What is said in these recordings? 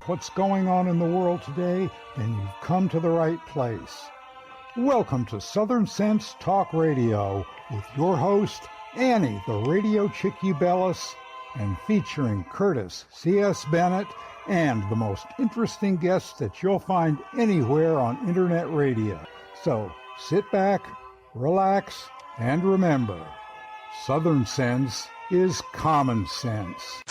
what's going on in the world today, then you've come to the right place. Welcome to Southern Sense Talk Radio with your host, Annie, the Radio Chick-A-Dee, and featuring Curtis C.S. Bennett and the most interesting guests that you'll find anywhere on Internet radio. So sit back, relax, and remember, Southern Sense is common sense.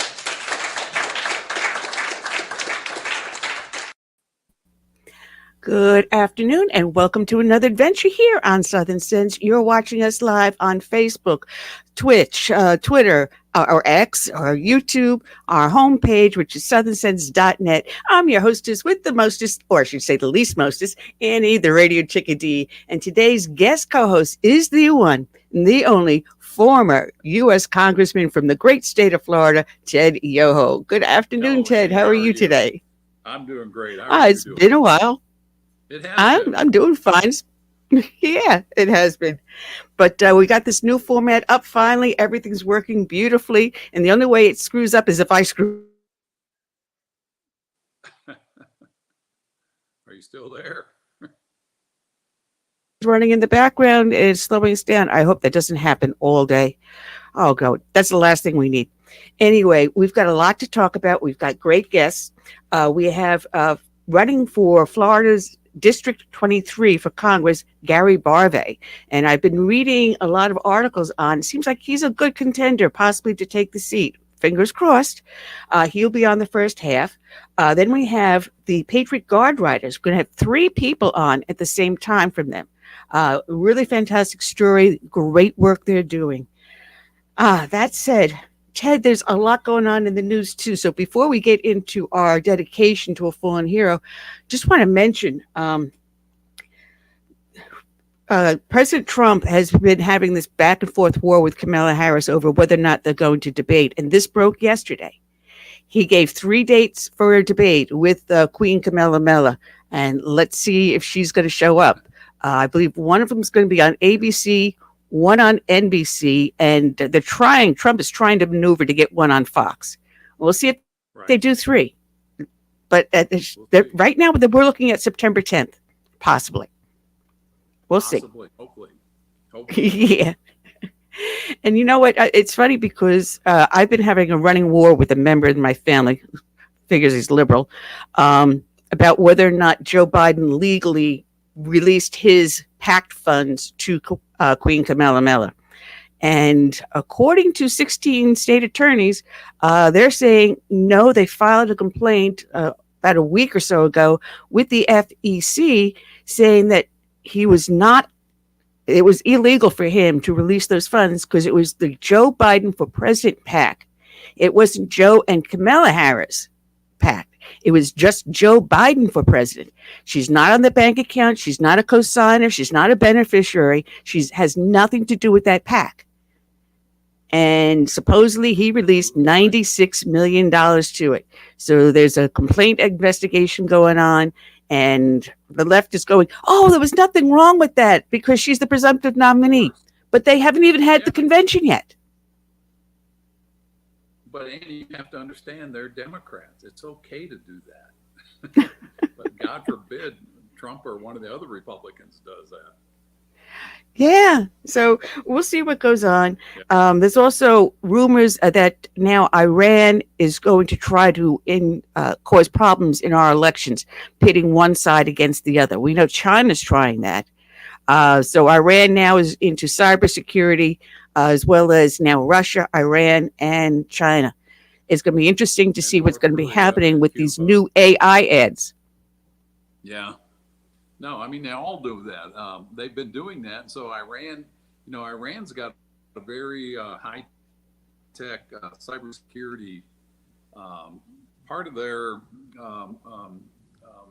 Good afternoon and welcome to another adventure here on Southern Sense. You're watching us live on Facebook, Twitch, Twitter, or X, or YouTube, our homepage, which is southernsense.net. I'm your hostess with the mostest, or I should say the least mostest, Annie, the Radio Chick-A-Dee. And today's guest co-host is the one, the only former U.S. Congressman from the great state of Florida, Ted Yoho. Good afternoon, Ted. How are you today? I'm doing great. It's been a while. It has been. I'm doing fine. Yeah, it has been. But we got this new format up finally. Everything's working beautifully. And the only way it screws up is if I screw. Are you still there? Running in the background is slowing us down. I hope that doesn't happen all day. Oh, God. That's the last thing we need. Anyway, we've got a lot to talk about. We've got great guests. We have running for Florida's District 23 for Congress, Gary Barve. And I've been reading a lot of articles on, it seems like he's a good contender, possibly to take the seat. Fingers crossed. He'll be on the first half. Then we have the Patriot Guard Riders. We're going to have 3 people on at the same time from them. Really fantastic story. Great work they're doing. That said, Ted, there's a lot going on in the news, too. So before we get into our dedication to a fallen hero, just want to mention President Trump has been having this back and forth war with Kamala Harris over whether or not they're going to debate. And this broke yesterday. He gave 3 dates for a debate with Queen Kamala. And let's see if she's going to show up. I believe one of them is going to be on ABC, one on NBC, and Trump is trying to maneuver to get one on Fox. We'll see if they do 3. But right now, we're looking at September 10th, possibly. We'll see. Hopefully. Yeah. And you know what? It's funny because I've been having a running war with a member in my family, figures he's liberal, about whether or not Joe Biden legally released his PAC funds to Queen Kamala. And according to 16 state attorneys, they're saying, no, they filed a complaint about a week or so ago with the FEC saying that it was illegal for him to release those funds because it was the Joe Biden for President PAC. It wasn't Joe and Kamala Harris PAC. It was just Joe Biden for president. She's not on the bank account. She's not a co-signer. She's not a beneficiary. She has nothing to do with that PAC. And supposedly he released $96 million to it. So there's a complaint investigation going on. And the left is going, oh, there was nothing wrong with that because she's the presumptive nominee. But they haven't even had the convention yet. But Andy, you have to understand they're Democrats. It's okay to do that. But God forbid Trump or one of the other Republicans does that. Yeah. So we'll see what goes on. There's also rumors that now Iran is going to try to cause problems in our elections, pitting one side against the other. We know China's trying that. So Iran now is into cybersecurity, as well as now Russia, Iran, and China. It's going to be interesting to see what's going to be happening with these new AI ads. Yeah. No, I mean, they all do that. They've been doing that. So Iran's got a very high-tech cybersecurity part of their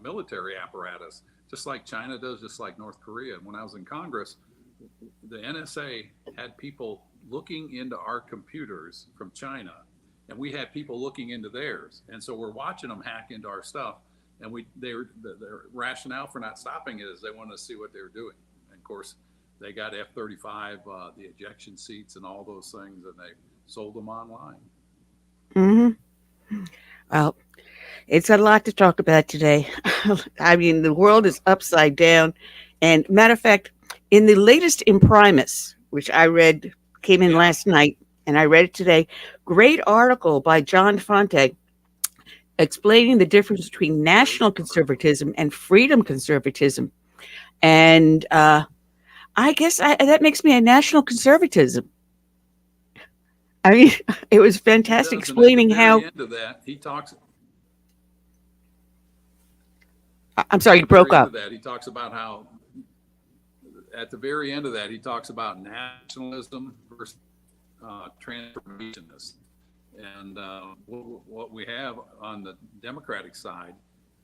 military apparatus, just like China does, just like North Korea. When I was in Congress, the NSA had people looking into our computers from China, and we had people looking into theirs. And so we're watching them hack into our stuff. And their rationale for not stopping it is they wanted to see what they were doing. And of course, they got F-35, the ejection seats and all those things, and they sold them online. Mm-hmm. Well, It's a lot to talk about today. I mean, the world is upside down. And matter of fact, in the latest Imprimis, which I read, came in last night, and I read it today, great article by John Fonte explaining the difference between national conservatism and freedom conservatism. And I guess that makes me a national conservatism. I mean, it was fantastic explaining how. End of that, he talks. I'm sorry, you broke up. That, he talks about how, at the very end of that, he talks about nationalism versus transformationists. And what we have on the Democratic side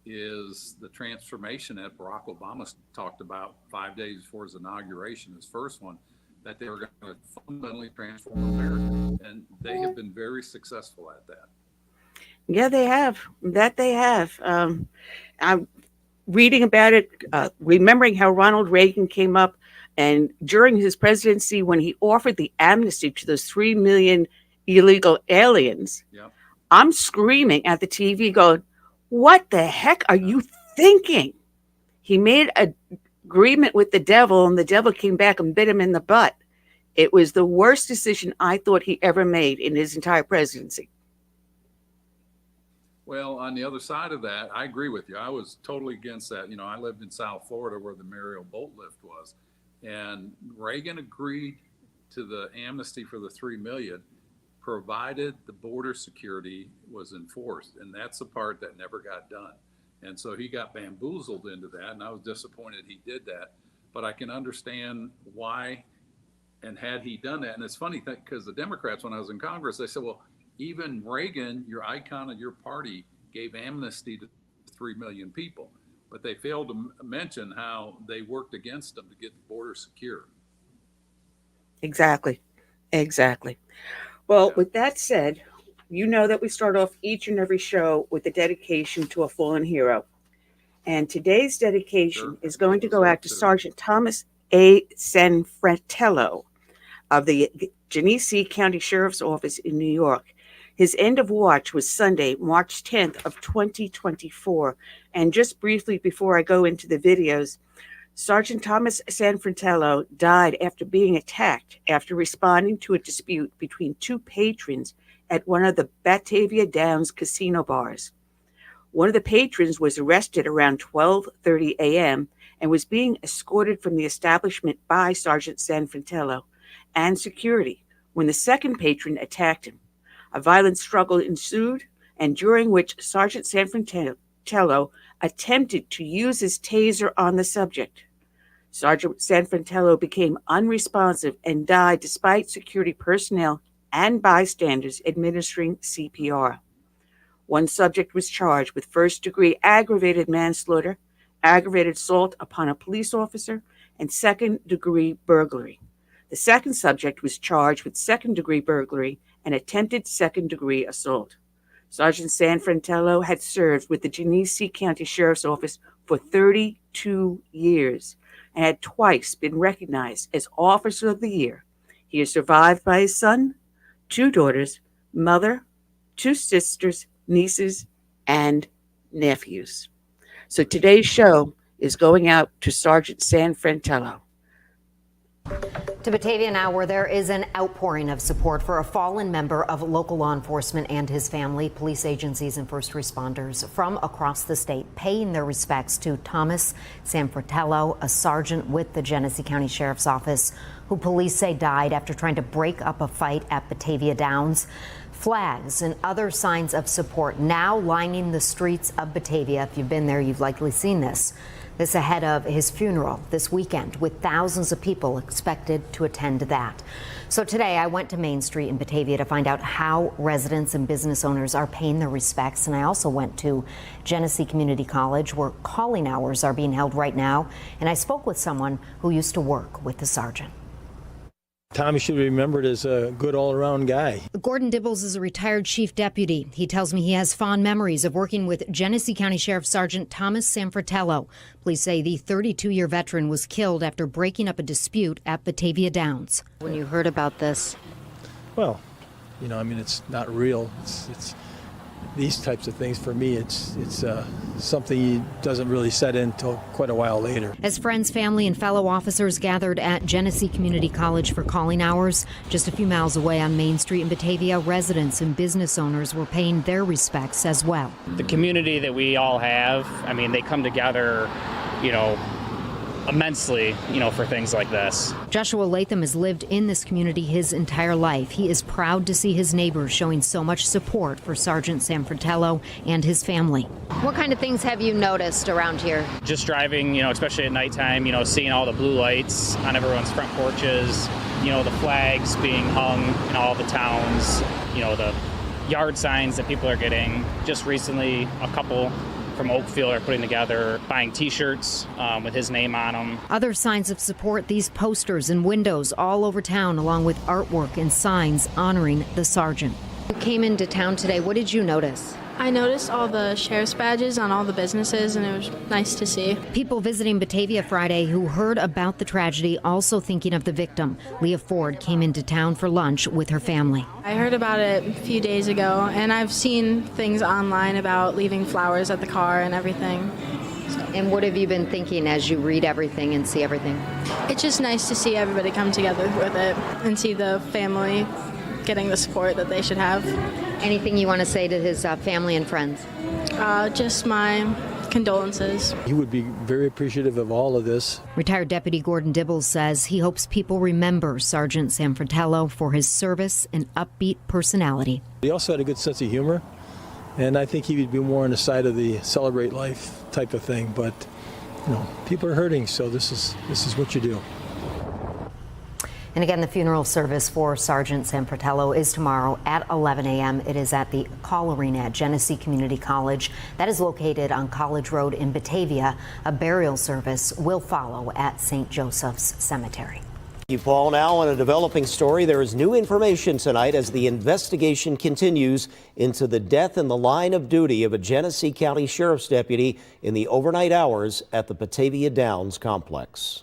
is the transformation that Barack Obama talked about 5 days before his inauguration, his first one, that they were going to fundamentally transform America. And they have been very successful at that. Yeah, they have. That they have. I'm reading about it, remembering how Ronald Reagan came up, and during his presidency, when he offered the amnesty to those 3 million illegal aliens, I'm screaming at the TV going, what the heck are you thinking? He made an agreement with the devil, and the devil came back and bit him in the butt. It was the worst decision I thought he ever made in his entire presidency. Well, on the other side of that, I agree with you. I was totally against that. You know, I lived in South Florida where the Mariel boat lift was, and Reagan agreed to the amnesty for the 3 million, provided the border security was enforced. And that's the part that never got done. And so he got bamboozled into that. And I was disappointed he did that. But I can understand why, and had he done that. And it's funny because the Democrats, when I was in Congress, they said, well, even Reagan, your icon of your party, gave amnesty to 3 million people. But they failed to mention how they worked against them to get the border secure. Exactly. Well, with that said, you know that we start off each and every show with a dedication to a fallen hero. And today's dedication is going to go out to Sergeant Thomas A. Sanfratello of the Genesee County Sheriff's Office in New York. His end of watch was Sunday, March 10th of 2024. And just briefly before I go into the videos, Sergeant Thomas Sanfratello died after being attacked after responding to a dispute between two patrons at one of the Batavia Downs casino bars. One of the patrons was arrested around 12:30 a.m. and was being escorted from the establishment by Sergeant Sanfratello and security when the second patron attacked him. A violent struggle ensued, and during which Sergeant Sanfratello attempted to use his taser on the subject. Sergeant Sanfratello became unresponsive and died despite security personnel and bystanders administering CPR. One subject was charged with first-degree aggravated manslaughter, aggravated assault upon a police officer, and second-degree burglary. The second subject was charged with second-degree burglary and attempted second-degree assault. Sergeant Sanfratello had served with the Genesee County Sheriff's Office for 32 years and had twice been recognized as Officer of the Year. He is survived by his son, 2 daughters, mother, 2 sisters, nieces, and nephews. So today's show is going out to Sergeant Sanfratello. To Batavia now, where there is an outpouring of support for a fallen member of local law enforcement and his family. Police agencies and first responders from across the state paying their respects to Thomas Sanfratello, a sergeant with the Genesee County Sheriff's Office, who police say died after trying to break up a fight at Batavia Downs. Flags and other signs of support now lining the streets of Batavia. If you've been there, you've likely seen this. This ahead of his funeral this weekend, with thousands of people expected to attend that. So today I went to Main Street in Batavia to find out how residents and business owners are paying their respects. And I also went to Genesee Community College, where calling hours are being held right now. And I spoke with someone who used to work with the sergeant. Tommy should be remembered as a good all-around guy. Gordon Dibbles is a retired chief deputy. He tells me he has fond memories of working with Genesee County Sheriff Sergeant Thomas Sanfratello. Police say the 32-year veteran was killed after breaking up a dispute at Batavia Downs. When you heard about this? Well, you know, I mean, it's not real. these types of things, for me, it's something that doesn't really set in until quite a while later. As friends, family, and fellow officers gathered at Genesee Community College for calling hours, just a few miles away on Main Street in Batavia, residents and business owners were paying their respects as well. The community that we all have, I mean, they come together, immensely, for things like this. Joshua Latham has lived in this community his entire life. He is proud to see his neighbors showing so much support for Sergeant Sanfratello and his family. What kind of things have you noticed around here? Just driving, especially at nighttime, seeing all the blue lights on everyone's front porches, the flags being hung in all the towns, the yard signs that people are getting. Just recently, a couple from Oakfield are putting together, buying T-shirts with his name on them. Other signs of support, these posters and windows all over town, along with artwork and signs honoring the sergeant. You came into town today. What did you notice? I noticed all the sheriff's badges on all the businesses, and it was nice to see. People visiting Batavia Friday who heard about the tragedy also thinking of the victim. Leah Ford came into town for lunch with her family. I heard about it a few days ago, and I've seen things online about leaving flowers at the car and everything. And what have you been thinking as you read everything and see everything? It's just nice to see everybody come together with it and see the family getting the support that they should have. Anything you want to say to his family and friends? Just my condolences. He would be very appreciative of all of this. Retired Deputy Gordon Dibbles says he hopes people remember Sergeant Sanfratello for his service and upbeat personality. He also had a good sense of humor, and I think he would be more on the side of the celebrate life type of thing. But people are hurting, so this is what you do. And again, the funeral service for Sergeant Sanfratello is tomorrow at 11 a.m. It is at the Call Arena at Genesee Community College. That is located on College Road in Batavia. A burial service will follow at St. Joseph's Cemetery. Thank you, Paul. Now on a developing story, there is new information tonight as the investigation continues into the death in the line of duty of a Genesee County Sheriff's deputy in the overnight hours at the Batavia Downs complex.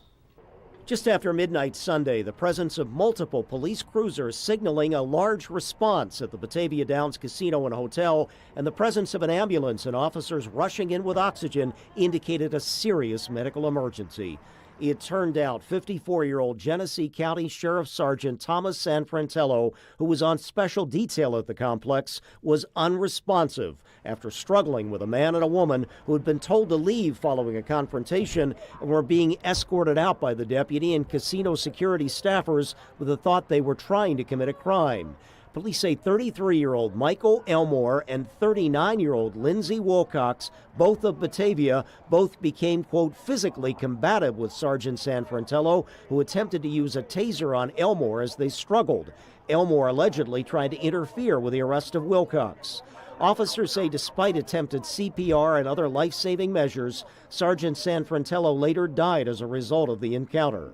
Just after midnight Sunday, the presence of multiple police cruisers signaling a large response at the Batavia Downs Casino and Hotel, and the presence of an ambulance and officers rushing in with oxygen indicated a serious medical emergency. It turned out 54-year-old Genesee County Sheriff Sergeant Thomas Sanfratello, who was on special detail at the complex, was unresponsive after struggling with a man and a woman who had been told to leave following a confrontation and were being escorted out by the deputy and casino security staffers with the thought they were trying to commit a crime. Police say 33-year-old Michael Elmore and 39-year-old Lindsay Wilcox, both of Batavia, both became, quote, physically combative with Sergeant Sanfratello, who attempted to use a taser on Elmore as they struggled. Elmore allegedly tried to interfere with the arrest of Wilcox. Officers say despite attempted CPR and other life-saving measures, Sergeant Sanfratello later died as a result of the encounter.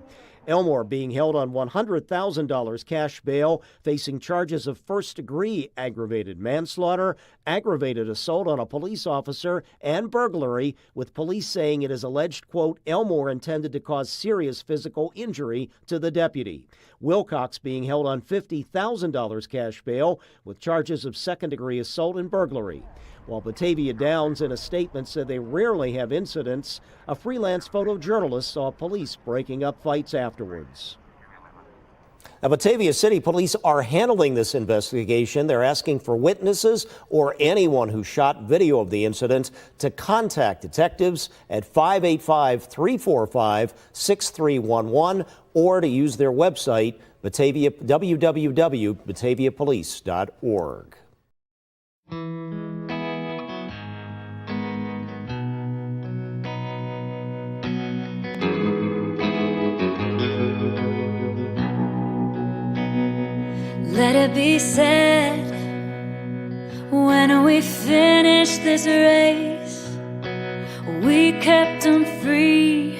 Elmore being held on $100,000 cash bail, facing charges of first-degree aggravated manslaughter, aggravated assault on a police officer, and burglary, with police saying it is alleged, quote, Elmore intended to cause serious physical injury to the deputy. Wilcox being held on $50,000 cash bail, with charges of second-degree assault and burglary. While Batavia Downs in a statement said they rarely have incidents, a freelance photojournalist saw police breaking up fights afterwards. Now, Batavia City Police are handling this investigation. They're asking for witnesses or anyone who shot video of the incident to contact detectives at 585-345-6311 or to use their website, www.bataviapolice.org. Let it be said, when we finish this race, we kept them free,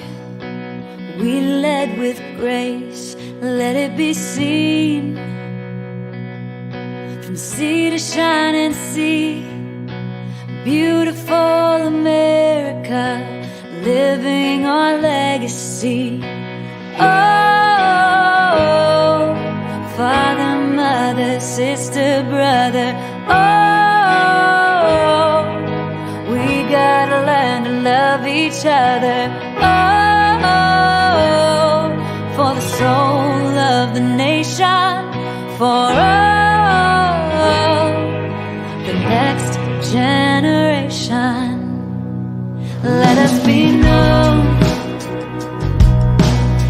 we led with grace. Let it be seen, from sea to shining sea, beautiful America, living our legacy. Oh, Father, mother, sister, brother, oh, love each other. Oh, for the soul of the nation, for the next generation. Let us be known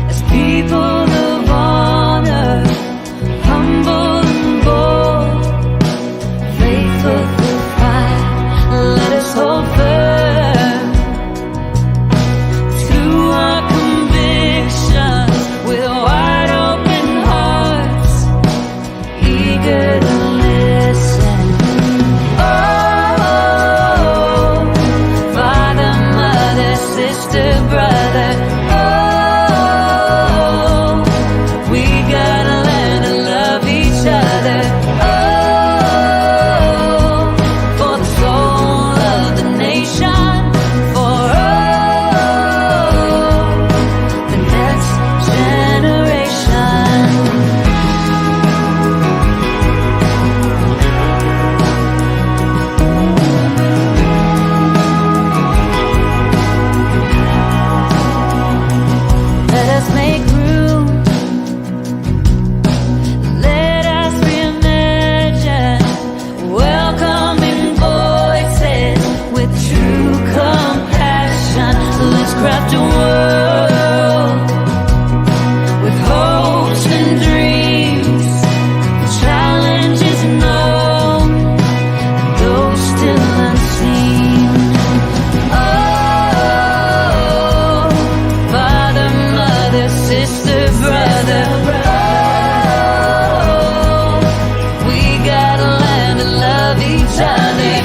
as people of honor, humble and bold, faithful through fire. Let us hold firm to our convictions with wide open hearts, eager to listen. Oh, father, mother, sister, brother. Oh, we gotta learn to love each other. Oh, for the soul of the nation, for the next generation. Let us make room. Let us reimagine welcoming voices with true compassion. Let's craft a world with hopes and dreams, challenges known, those still unseen. Oh, father, mother, sister, brother. Oh, we gotta learn to love each other.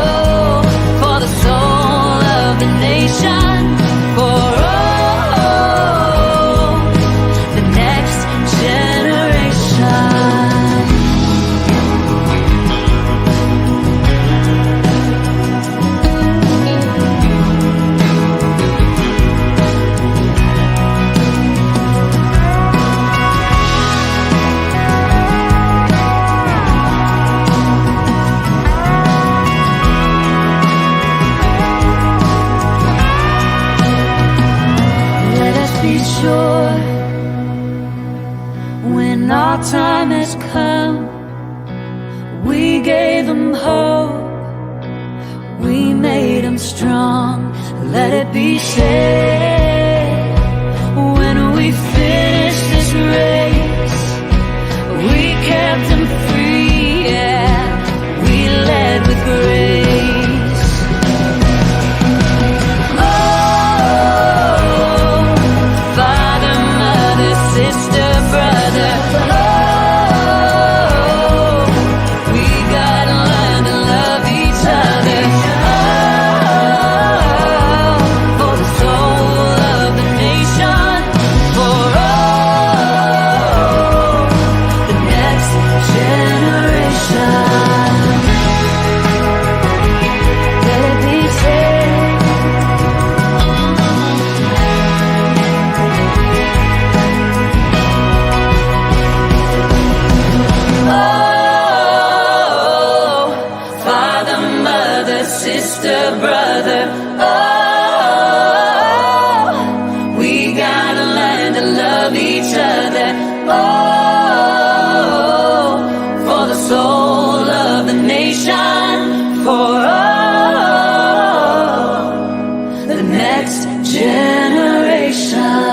Oh, for the soul of the nation, for the next generation. Let us be sure when our time has come, we gave them hope, we made them strong. Let it be said when we finish this race, we kept them free, yeah, we led with grace. Oh, father, mother, sister, brother. Oh, we gotta learn to love each other. Oh, for the soul of the nation, for the next generation. Let it be said. Oh, father, mother, sister, brother. Oh, we gotta learn to love each other. Oh, for the soul of the nation, for the next generation.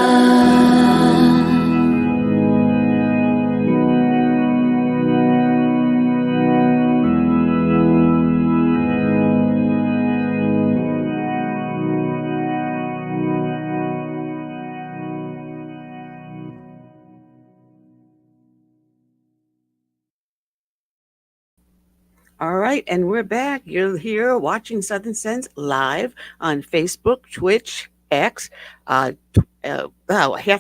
All right, and we're back. You're here watching Southern Sense live on Facebook, Twitch, X, half a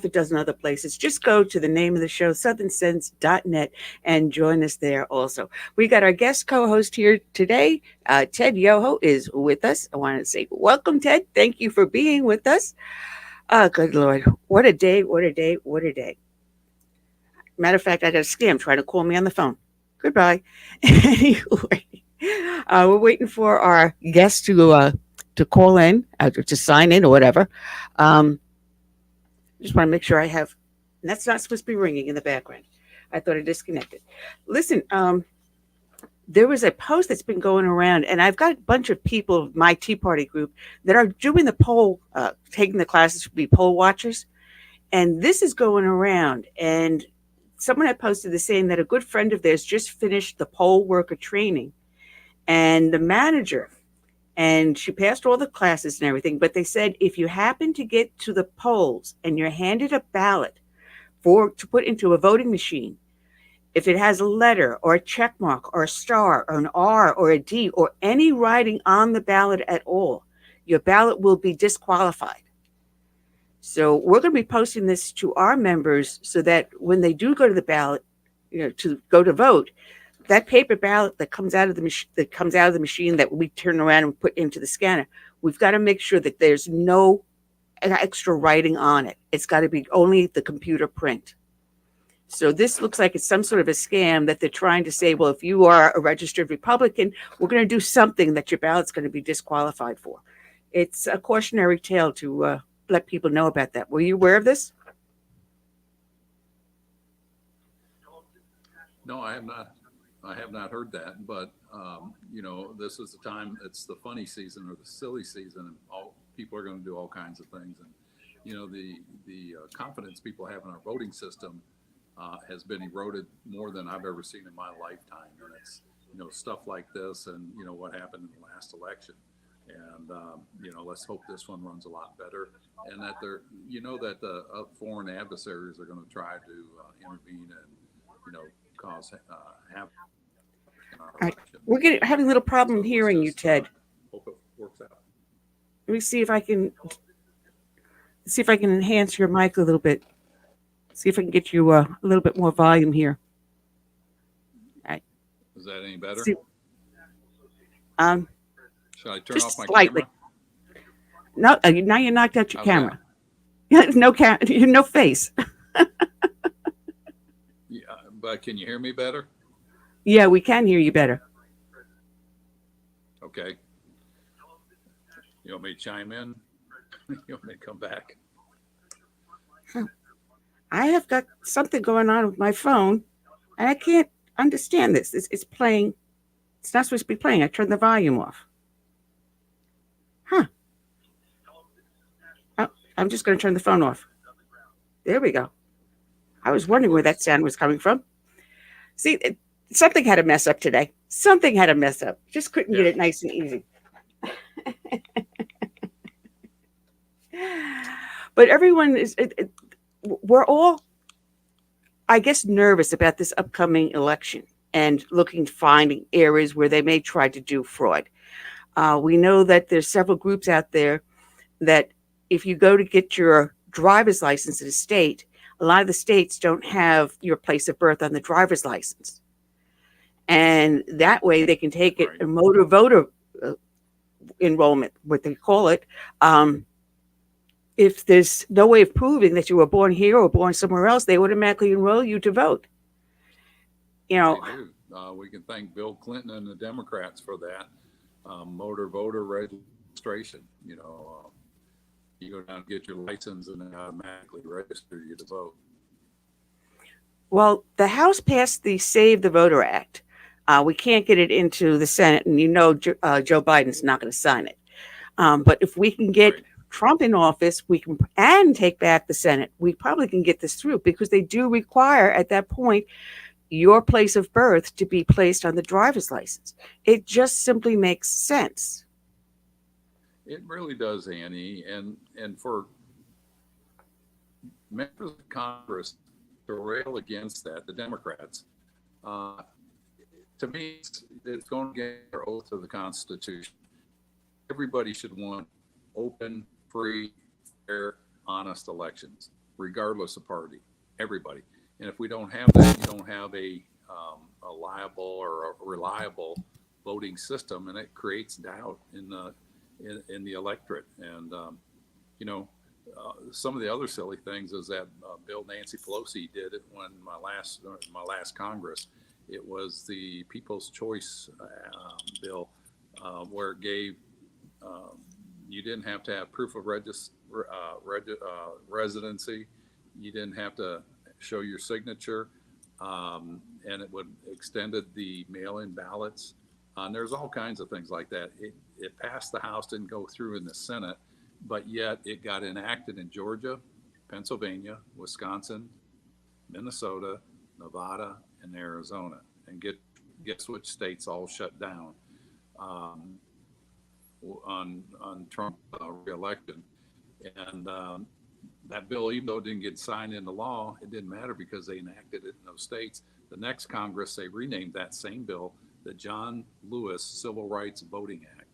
dozen other places. Just go to the name of the show, southernsense.net, and join us there also. We got our guest co-host here today. Ted Yoho is with us. I want to say welcome, Ted. Thank you for being with us. Good Lord. What a day, what a day, what a day. Matter of fact, I got a scam trying to call me on the phone. Goodbye. Anyway, we're waiting for our guest to to call in, to sign in or whatever. Just want to make sure I have, and that's not supposed to be ringing in the background. I thought I disconnected. Listen, there was a post that's been going around, and I've got a bunch of people of my Tea Party group that are doing the poll, taking the classes to be poll watchers. And this is going around, and someone had posted this saying that a good friend of theirs just finished the poll worker training, and the manager, and she passed all the classes and everything, but they said if you happen to get to the polls and you're handed a ballot to put into a voting machine, if it has a letter or a check mark or a star or an R or a D or any writing on the ballot at all, your ballot will be disqualified. So we're going to be posting this to our members so that when they do go to the ballot, to go to vote, that paper ballot that comes out of the machine that we turn around and put into the scanner, we've got to make sure that there's no extra writing on it. It's got to be only the computer print. So this looks like it's some sort of a scam that they're trying to say, well, if you are a registered Republican, we're going to do something that your ballot's going to be disqualified for. It's a cautionary tale to let people know about that. Were you aware of this? No, I have not. I have not heard that, but this is the time. It's the funny season or the silly season, and all people are going to do all kinds of things. And the confidence people have in our voting system has been eroded more than I've ever seen in my lifetime. And it's stuff like this, and what happened in the last election. And let's hope this one runs a lot better, and that that the foreign adversaries are going to try to intervene and cause havoc. All right. We're having a little problem hearing you, Ted. Hope it works out. Let me see if I can enhance your mic a little bit. See if I can get you a little bit more volume here. All right. Is that any better? See, should I turn just off my slightly. camera? No, now you knocked out your Okay. camera. No face. Yeah, but can you hear me better? Yeah, we can hear you better. Okay. You want me to chime in? You want me to come back? I have got something going on with my phone, and I can't understand this. It's playing. It's not supposed to be playing. I turned the volume off. Huh. Oh, I'm just going to turn the phone off. There we go. I was wondering where that sound was coming from. See, something had a mess up today. Something had a mess up. Just couldn't get it nice and easy. But everyone is, we're all, I guess, nervous about this upcoming election and finding areas where they may try to do fraud. We know that there's several groups out there that if you go to get your driver's license in a state, a lot of the states don't have your place of birth on the driver's license. And that way they can take it a motor voter enrollment, what they call it. If there's no way of proving that you were born here or born somewhere else, they automatically enroll you to vote. They do. We can thank Bill Clinton and the Democrats for that. Motor voter registration. You go down and get your license and they automatically register you to vote. Well, the House passed the Save the Voter Act. We can't get it into the Senate, and Joe Biden's not going to sign it. But if we can get Trump in office, we can and take back the Senate, we probably can get this through, because they do require at that point your place of birth to be placed on the driver's license. It just simply makes sense. It really does, Annie. And for members of Congress to rail against that, the Democrats, to me, it's going against their oath of the Constitution. Everybody should want open, free, fair, honest elections, regardless of party. Everybody. And if we don't have that, you don't have a liable or a reliable voting system, and it creates doubt in the electorate. And some of the other silly things is that bill Nancy Pelosi did it when my last Congress. It was the People's Choice bill, where it gave You didn't have to have proof of residency. You didn't have to show your signature, and it would extended the mail-in ballots. There's all kinds of things like that. It passed the House, didn't go through in the Senate, but yet it got enacted in Georgia, Pennsylvania, Wisconsin, Minnesota, Nevada, and Arizona. And guess which states all shut down on Trump re-election. And that bill, even though it didn't get signed into law, it didn't matter because they enacted it in those states. The next Congress, they renamed that same bill the John Lewis Civil Rights Voting Act.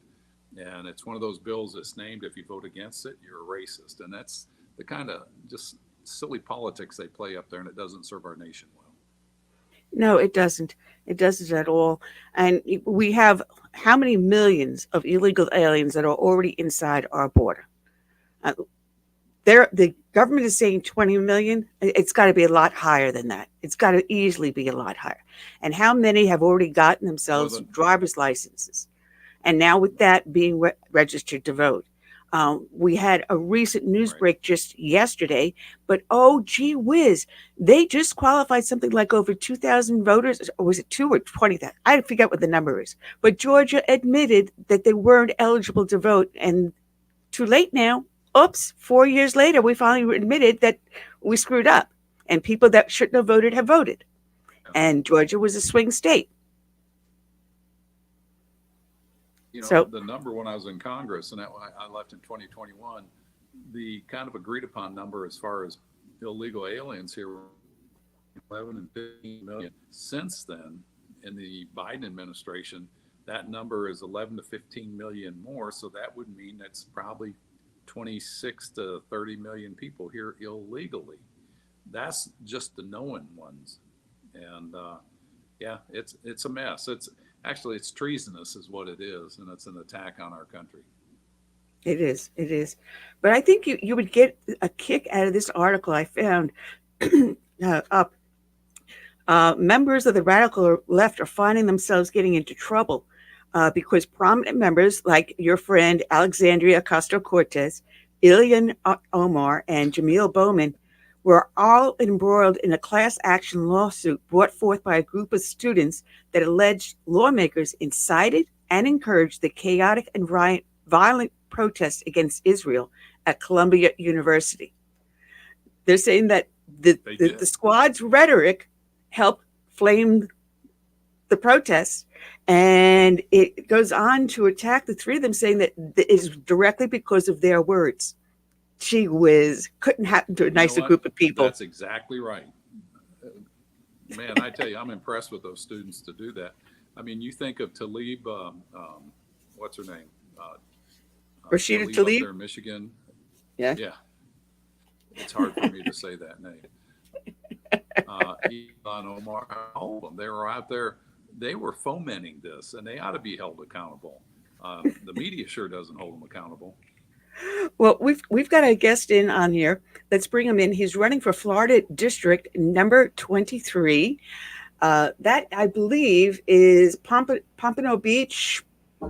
And it's one of those bills that's named, if you vote against it, you're a racist. And that's the kind of just silly politics they play up there, and it doesn't serve our nation well. No, it doesn't. It doesn't at all. And we have how many millions of illegal aliens that are already inside our border? The government is saying 20 million. It's got to be a lot higher than that. It's got to easily be a lot higher. And how many have already gotten themselves driver's licenses? And now with that being registered to vote. We had a recent news break just yesterday, but oh, gee whiz, they just qualified something like over 2,000 voters, or was it 2 or 20,000? I forget what the number is. But Georgia admitted that they weren't eligible to vote, and too late now. Oops, 4 years later, we finally admitted that we screwed up, and people that shouldn't have voted have voted. And Georgia was a swing state. So the number when I was in Congress, and I left in 2021, the kind of agreed upon number as far as illegal aliens here were 11 and 15 million. Since then, in the Biden administration, that number is 11 to 15 million more. So that would mean that's probably 26 to 30 million people here illegally. That's just the known ones. And it's a mess. It's treasonous is what it is, and it's an attack on our country. It is. But I think you would get a kick out of this article I found up. Members of the radical left are finding themselves getting into trouble because prominent members like your friend Alexandria Ocasio-Cortez, Ilhan Omar, and Jamil Bowman were all embroiled in a class action lawsuit brought forth by a group of students that alleged lawmakers incited and encouraged the chaotic and violent protests against Israel at Columbia University. They're saying that the squad's rhetoric helped flame the protests, and it goes on to attack the three of them, saying that it is directly because of their words. Gee whiz, couldn't happen to a nicer group of people. That's exactly right. Man, I tell you, I'm impressed with those students to do that. I mean, you think of Tlaib, what's her name? Rashida Tlaib Tlaib? up there in Michigan. Yeah. It's hard for me to say that name. Ilhan Omar, all of them, they were out there. They were fomenting this, and they ought to be held accountable. The media sure doesn't hold them accountable. Well, we've got a guest in on here. Let's bring him in. He's running for Florida District number 23. That, I believe, is Pompano Beach,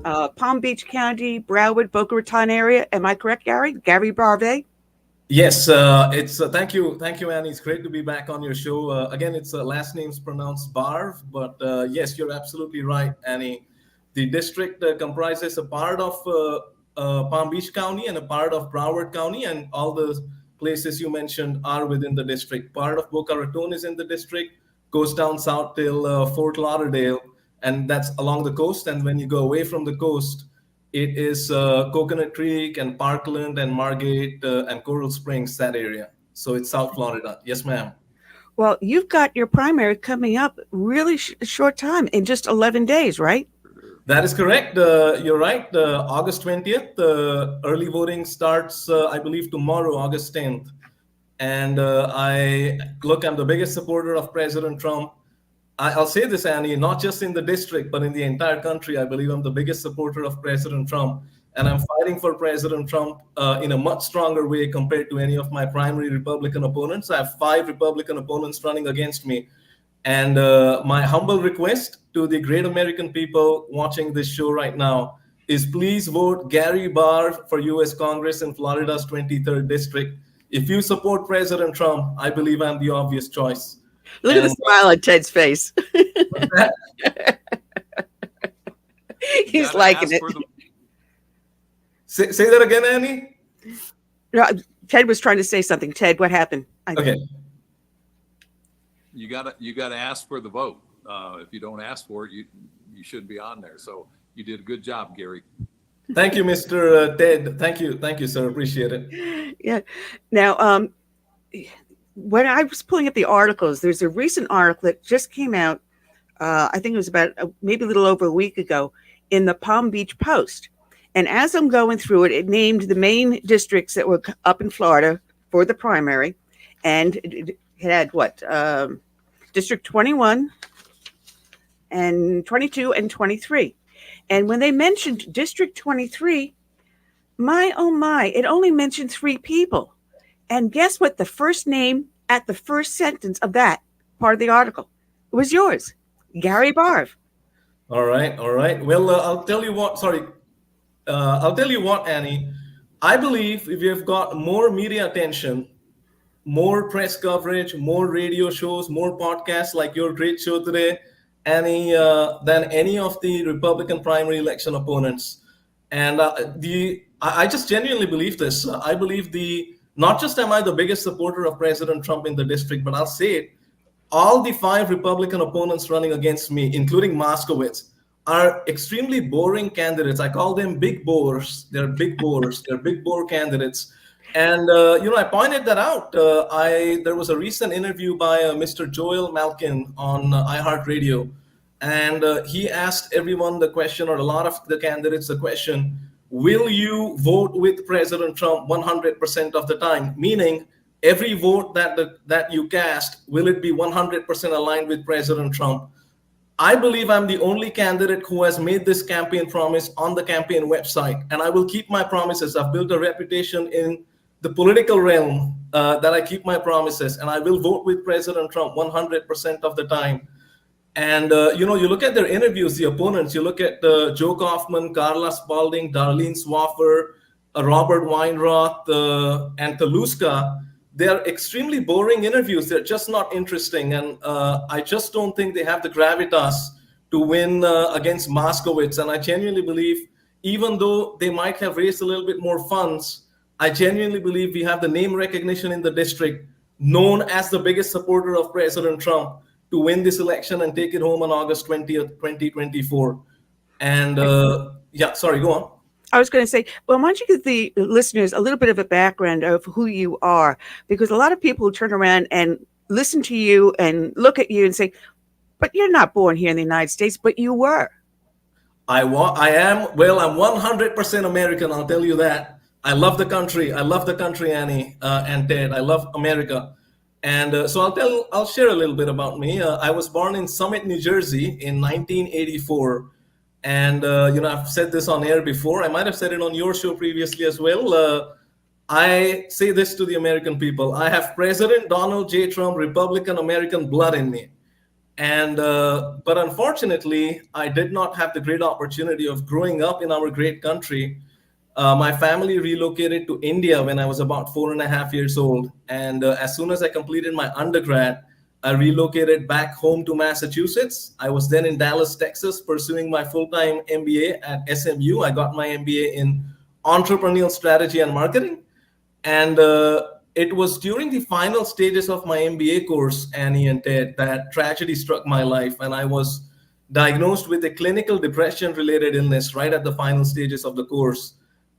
Palm Beach County, Broward, Boca Raton area. Am I correct, Gary? Gary Barve? Yes, it's thank you, Annie. It's great to be back on your show. Again, it's last name's pronounced Barve, but yes, you're absolutely right, Annie. The district comprises a part of Palm Beach County and a part of Broward County, and all the places you mentioned are within the district. Part of Boca Raton is in the district, goes down south till Fort Lauderdale, and that's along the coast. And when you go away from the coast, it is Coconut Creek and Parkland and Margate and Coral Springs, that area. So it's South Florida. Yes, ma'am. Well, you've got your primary coming up really short time, in just 11 days, right? That is correct. You're right. August 20th, early voting starts, I believe, tomorrow, August 10th. And I'm the biggest supporter of President Trump. I'll say this, Annie, not just in the district, but in the entire country. I believe I'm the biggest supporter of President Trump. And I'm fighting for President Trump in a much stronger way compared to any of my primary Republican opponents. I have 5 Republican opponents running against me. And my humble request to the great American people watching this show right now is please vote Gary Barve for U.S. Congress in Florida's 23rd District. If you support President Trump, I believe I'm the obvious choice. Look at the smile on Ted's face. He's liking it. Say that again, Annie? No, Ted was trying to say something. Ted, what happened? Okay. You gotta ask for the vote. If you don't ask for it, you shouldn't be on there. So you did a good job, Gary. Thank you, Mr. Ted. Thank you, sir. Appreciate it. Yeah. Now, when I was pulling up the articles, there's a recent article that just came out. I think it was about maybe a little over a week ago in the Palm Beach Post. And as I'm going through it, it named the main districts that were up in Florida for the primary. And it had what? District 21 and 22 and 23. And when they mentioned District 23, my, oh my, it only mentioned 3 people. And guess what? The first name at the first sentence of that part of the article was yours, Gary Barve. All right. Well, I'll tell you what, Annie. I believe if you've got more media attention, more press coverage, more radio shows, more podcasts like your great show today, Annie, than any of the Republican primary election opponents. And I just genuinely believe this. I believe not just am I the biggest supporter of President Trump in the district, but I'll say it, all the 5 Republican opponents running against me, including Moskowitz, are extremely boring candidates. I call them big bores. They're big bores. They're big bore candidates. And, I pointed that out. There was a recent interview by Mr. Joel Malkin on iHeartRadio. And he asked everyone the question, or a lot of the candidates the question, will you vote with President Trump 100% of the time? Meaning, every vote that you cast, will it be 100% aligned with President Trump? I believe I'm the only candidate who has made this campaign promise on the campaign website, and I will keep my promises. I've built a reputation in the political realm that I keep my promises, and I will vote with President Trump 100% of the time. And, you look at their interviews, the opponents, you look at Joe Kaufman, Carla Spalding, Darlene Swaffer, Robert Weinroth, and Taluska. They're extremely boring interviews. They're just not interesting. And I just don't think they have the gravitas to win against Moskowitz. And I genuinely believe, even though they might have raised a little bit more funds, I genuinely believe we have the name recognition in the district, known as the biggest supporter of President Trump, to win this election and take it home on August 20th, 2024. And sorry, go on. I was going to say, well, why don't you give the listeners a little bit of a background of who you are? Because a lot of people turn around and listen to you and look at you and say, but you're not born here in the United States, but you were. I'm 100% American, I'll tell you that. I love the country. I love the country, Annie and Ted. I love America. And so I'll share a little bit about me. I was born in Summit, New Jersey in 1984. And, I've said this on air before. I might have said it on your show previously as well. I say this to the American people. I have President Donald J. Trump, Republican American blood in me. And but unfortunately, I did not have the great opportunity of growing up in our great country. My family relocated to India when I was about 4.5 years old. And as soon as I completed my undergrad, I relocated back home to Massachusetts. I was then in Dallas, Texas, pursuing my full-time MBA at SMU. I got my MBA in entrepreneurial strategy and marketing. And it was during the final stages of my MBA course, Annie and Ted, that tragedy struck my life. And I was diagnosed with a clinical depression-related illness right at the final stages of the course.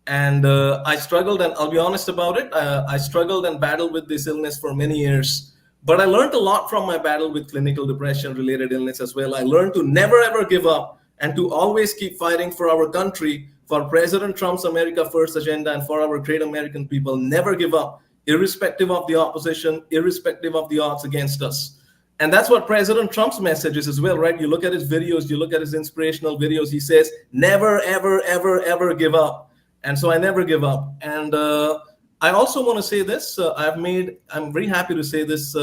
And I struggled, and I'll be honest about it. I struggled and battled with this illness for many years. But I learned a lot from my battle with clinical depression-related illness as well. I learned to never, ever give up and to always keep fighting for our country, for President Trump's America First agenda, and for our great American people. Never give up, irrespective of the opposition, irrespective of the odds against us. And that's what President Trump's message is as well, right? You look at his videos, you look at his inspirational videos. He says, never, ever, ever, ever give up. And so I never give up. And I also want to say this. I'm very happy to say this.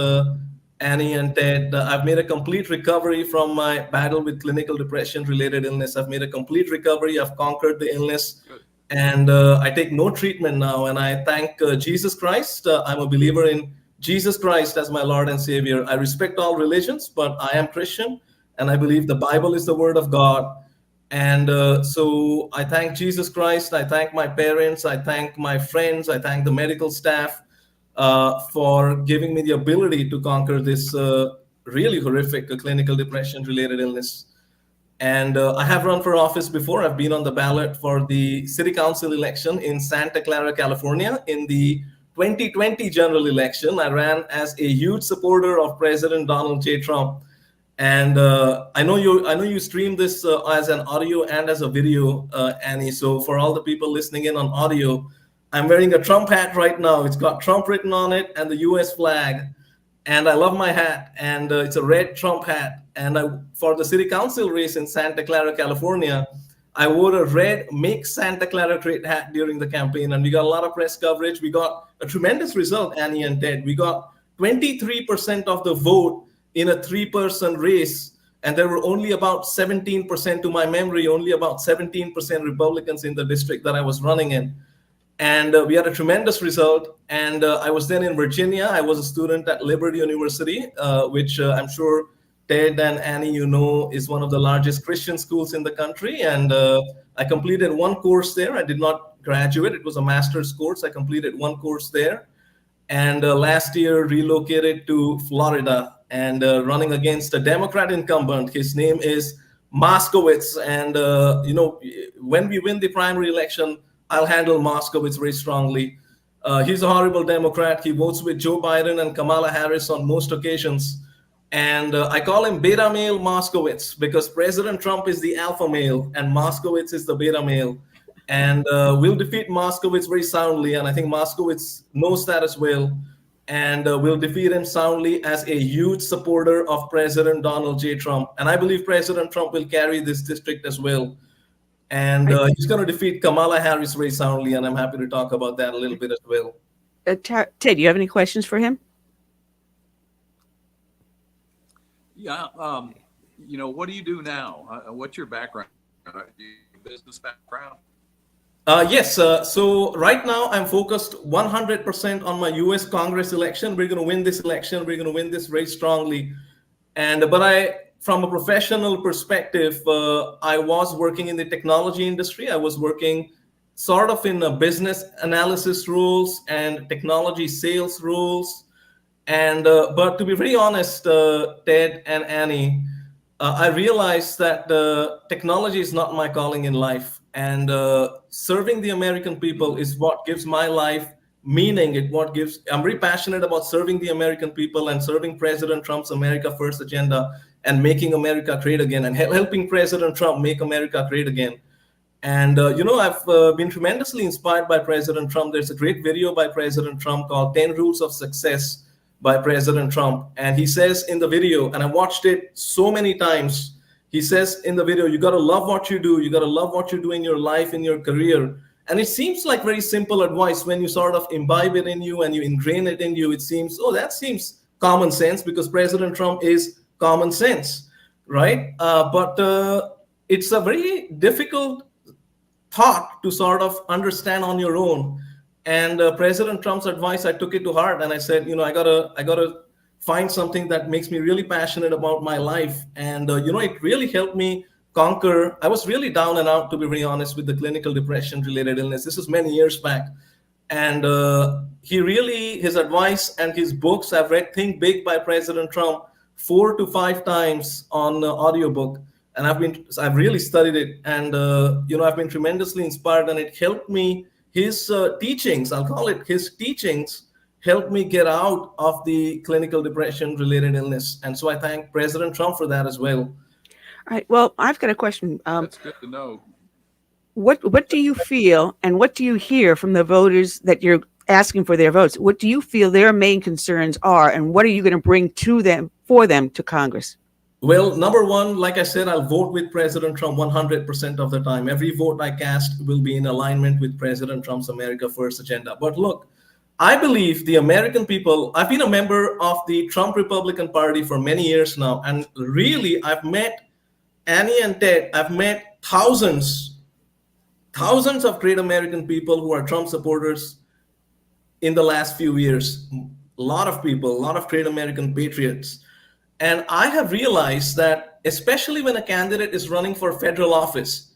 Annie and Ted. I've made a complete recovery from my battle with clinical depression-related illness. I've made a complete recovery. I've conquered the illness. Good. And I take no treatment now. And I thank Jesus Christ. I'm a believer in Jesus Christ as my Lord and Savior. I respect all religions, but I am Christian. And I believe the Bible is the Word of God. And so I thank Jesus Christ. I thank my parents. I thank my friends. I thank the medical staff for giving me the ability to conquer this really horrific clinical depression-related illness. And I have run for office before. I've been on the ballot for the city council election in Santa Clara, California. In the 2020 general election, I ran as a huge supporter of President Donald J. Trump. And I know you stream this as an audio and as a video, Annie. So for all the people listening in on audio, I'm wearing a Trump hat right now. It's got Trump written on it and the US flag. And I love my hat. And it's a red Trump hat. And for the city council race in Santa Clara, California, I wore a red Make Santa Clara Great hat during the campaign. And we got a lot of press coverage. We got a tremendous result, Annie and Ted. We got 23% of the vote in a 3-person race. And there were only about 17%, to my memory, only about 17% Republicans in the district that I was running in. And we had a tremendous result. And I was then in Virginia. I was a student at Liberty University, which I'm sure Ted and Annie, is one of the largest Christian schools in the country. And I completed one course there. I did not graduate. It was a master's course. I completed one course there. And last year relocated to Florida and running against a Democrat incumbent. His name is Moskowitz. And, when we win the primary election, I'll handle Moskowitz very strongly. He's a horrible Democrat. He votes with Joe Biden and Kamala Harris on most occasions. And I call him beta male Moskowitz because President Trump is the alpha male and Moskowitz is the beta male. And we'll defeat Moskowitz very soundly. And I think Moskowitz knows that as well. And we'll defeat him soundly as a huge supporter of President Donald J. Trump. And I believe President Trump will carry this district as well. And he's going to defeat Kamala Harris very soundly, and I'm happy to talk about that a little bit as well. Ted, do you have any questions for him? Yeah. What do you do now? What's your background? Business background? Yes. So right now I'm focused 100% on my U.S. Congress election. We're going to win this election. We're going to win this very strongly. From a professional perspective, I was working in the technology industry. I was working sort of in business analysis roles and technology sales roles. But to be very honest, Ted and Annie, I realized that technology is not my calling in life. And serving the American people is what gives my life meaning. I'm very passionate about serving the American people and serving President Trump's America First agenda and making America great again and helping President Trump make America great again. And, I've been tremendously inspired by President Trump. There's a great video by President Trump called 10 Rules of Success by President Trump. And he says in the video, and I watched it so many times, he says in the video, you got to love what you do. You got to love what you do in your life, in your career. And it seems like very simple advice when you sort of imbibe it in you and you ingrain it in you. It seems, that seems common sense because President Trump is common sense, right? But it's a very difficult thought to sort of understand on your own. And President Trump's advice, I took it to heart, and I said, I gotta find something that makes me really passionate about my life. And it really helped me conquer. I was really down and out, to be very honest, with the clinical depression-related illness. This was many years back, and his advice and his books. I've read Think Big by President Trump 4 to 5 times on audiobook, and I've really studied it, and I've been tremendously inspired, and it helped me. His teachings, I'll call it his teachings, helped me get out of the clinical depression related illness, and so I thank President Trump for that as well. All right. Well, I've got a question. That's good to know. What do you feel, and what do you hear from the voters that you're asking for their votes? What do you feel their main concerns are, and what are you going to bring to them for them to Congress? Well, number one, like I said, I'll vote with President Trump 100% of the time. Every vote I cast will be in alignment with President Trump's America First agenda. But look, I believe the American people, I've been a member of the Trump Republican Party for many years now. And really, I've met Annie and Ted. I've met thousands of great American people who are Trump supporters in the last few years. A lot of people, a lot of great American patriots. And I have realized that, especially when a candidate is running for federal office,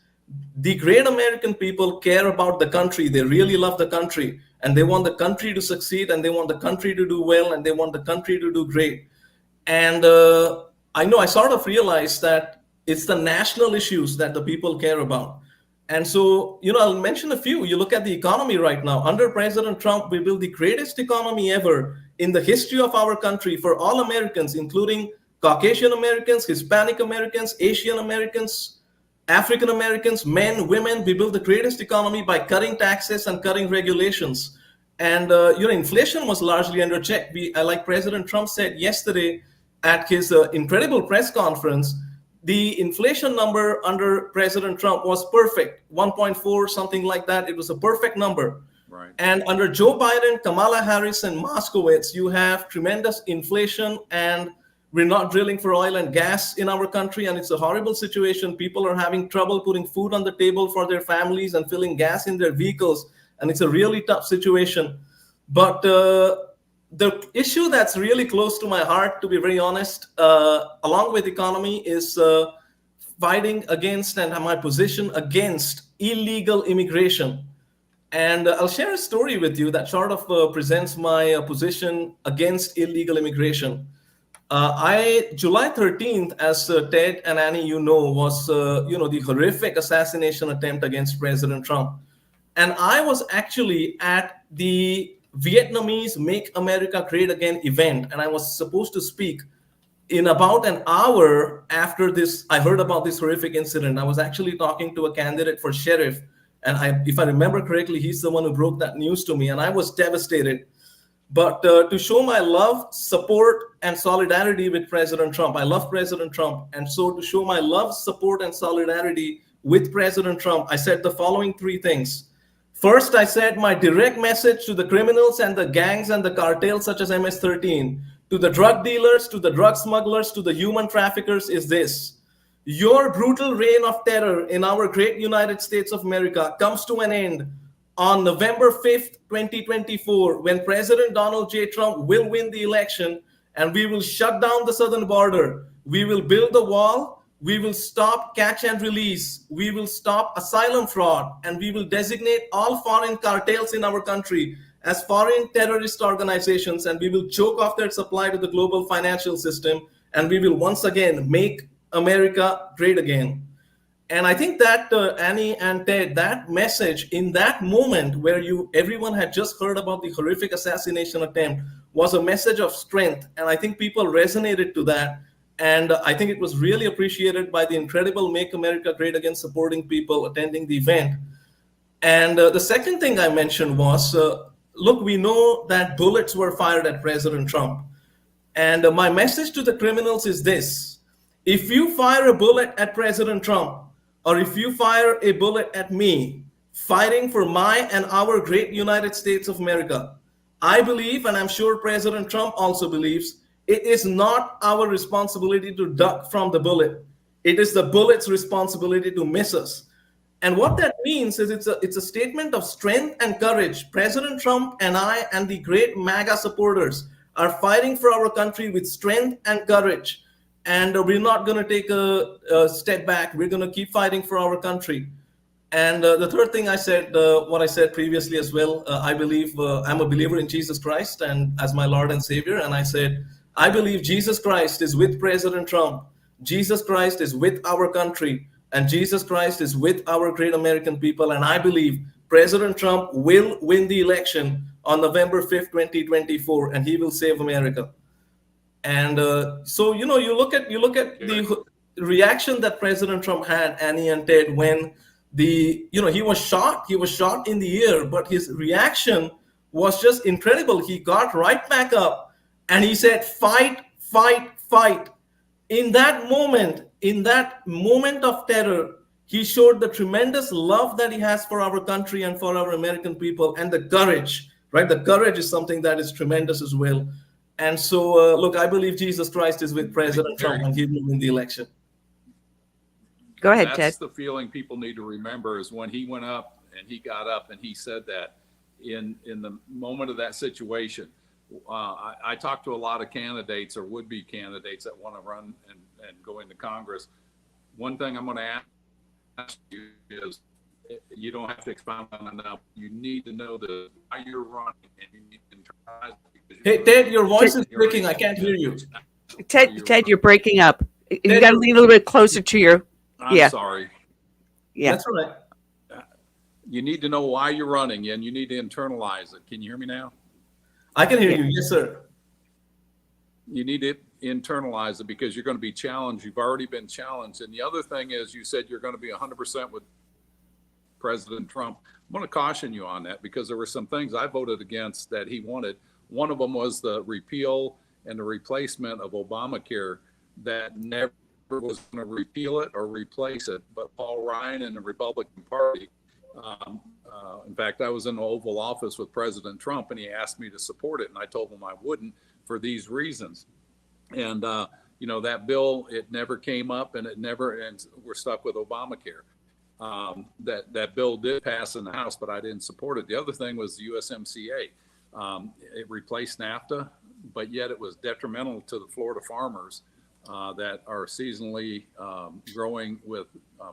the great American people care about the country. They really love the country, and they want the country to succeed, and they want the country to do well, and they want the country to do great. And I sort of realized that it's the national issues that the people care about. And so, I'll mention a few. You look at the economy right now. Under President Trump, we built the greatest economy ever in the history of our country for all Americans, including Caucasian Americans, Hispanic Americans, Asian Americans, African Americans, men, women. We built the greatest economy by cutting taxes and cutting regulations. And, inflation was largely under check. Like President Trump said yesterday at his incredible press conference, the inflation number under President Trump was perfect, 1.4, something like that. It was a perfect number. Right. And under Joe Biden, Kamala Harris, and Moskowitz, you have tremendous inflation, and we're not drilling for oil and gas in our country, and it's a horrible situation. People are having trouble putting food on the table for their families and filling gas in their vehicles, and it's a really tough situation. But the issue that's really close to my heart, to be very honest, along with economy, is fighting against and my position against illegal immigration. And I'll share a story with you that sort of presents my position against illegal immigration. July 13th, as Ted and Annie, was, the horrific assassination attempt against President Trump. And I was actually at the Vietnamese Make America Great Again event, and I was supposed to speak. In about an hour after this, I heard about this horrific incident. I was actually talking to a candidate for sheriff, and if I remember correctly, he's the one who broke that news to me, and I was devastated. But to show my love, support, and solidarity with President Trump, I love President Trump, and so to show my love, support, and solidarity with President Trump, I said the following three things. First, I said my direct message to the criminals and the gangs and the cartels such as MS-13, to the drug dealers, to the drug smugglers, to the human traffickers is this. Your brutal reign of terror in our great United States of America comes to an end on November 5th, 2024, when President Donald J. Trump will win the election, and we will shut down the southern border. We will build the wall. We will stop catch and release. We will stop asylum fraud, and we will designate all foreign cartels in our country as foreign terrorist organizations, and we will choke off their supply to the global financial system, and we will once again make America great again. And I think that Annie and Ted, that message in that moment where everyone had just heard about the horrific assassination attempt was a message of strength, and I think people resonated to that. And I think it was really appreciated by the incredible Make America Great Again supporting people attending the event. And the second thing I mentioned was, look, we know that bullets were fired at President Trump. And my message to the criminals is this. If you fire a bullet at President Trump, or if you fire a bullet at me, fighting for my and our great United States of America, I believe, and I'm sure President Trump also believes, it is not our responsibility to duck from the bullet. It is the bullet's responsibility to miss us. And what that means is it's a statement of strength and courage. President Trump and I and the great MAGA supporters are fighting for our country with strength and courage. And we're not going to take a step back. We're going to keep fighting for our country. And the third thing I said, what I said previously as well, I believe I'm a believer in Jesus Christ and as my Lord and Savior. And I said, I believe Jesus Christ is with President Trump. Jesus Christ is with our country. And Jesus Christ is with our great American people. And I believe President Trump will win the election on November 5th, 2024, and he will save America. And so, you look at the reaction that President Trump had, Annie and Ted, when he was shot in the ear, but his reaction was just incredible. He got right back up and he said, fight, fight, fight. In that moment of terror, he showed the tremendous love that he has for our country and for our American people and the courage. right? The courage is something that is tremendous as well. And so, look, I believe Jesus Christ is with President Trump and he will win the election. Go ahead, That's Ted. the feeling people need to remember is when he went up and he got up and he said that in the moment of that situation. I talked to a lot of candidates or would-be candidates that want to run and go into Congress. One thing I'm going to ask you is, you don't have to expound on it now. You need to know why you're running, and you need to internalize it. Hey, Ted, your voice is breaking. I can't hear you. Ted, you're breaking up. You got to lean a little bit closer to your. I'm sorry. Yeah. That's all right. You need to know why you're running, and you need to internalize it. Can you hear me now? I can hear you. Yes, sir. You need to internalize it because you're going to be challenged. You've already been challenged. And the other thing is, you said you're going to be 100% with President Trump. I'm going to caution you on that because there were some things I voted against that he wanted. One of them was the repeal and the replacement of Obamacare that never was going to repeal it or replace it. But Paul Ryan and the Republican Party, in fact, I was in the Oval Office with President Trump and he asked me to support it. And I told him I wouldn't for these reasons. And, that bill, it never came up and we're stuck with Obamacare. That bill did pass in the House, but I didn't support it. The other thing was the USMCA. It replaced NAFTA, but yet it was detrimental to the Florida farmers that are seasonally growing with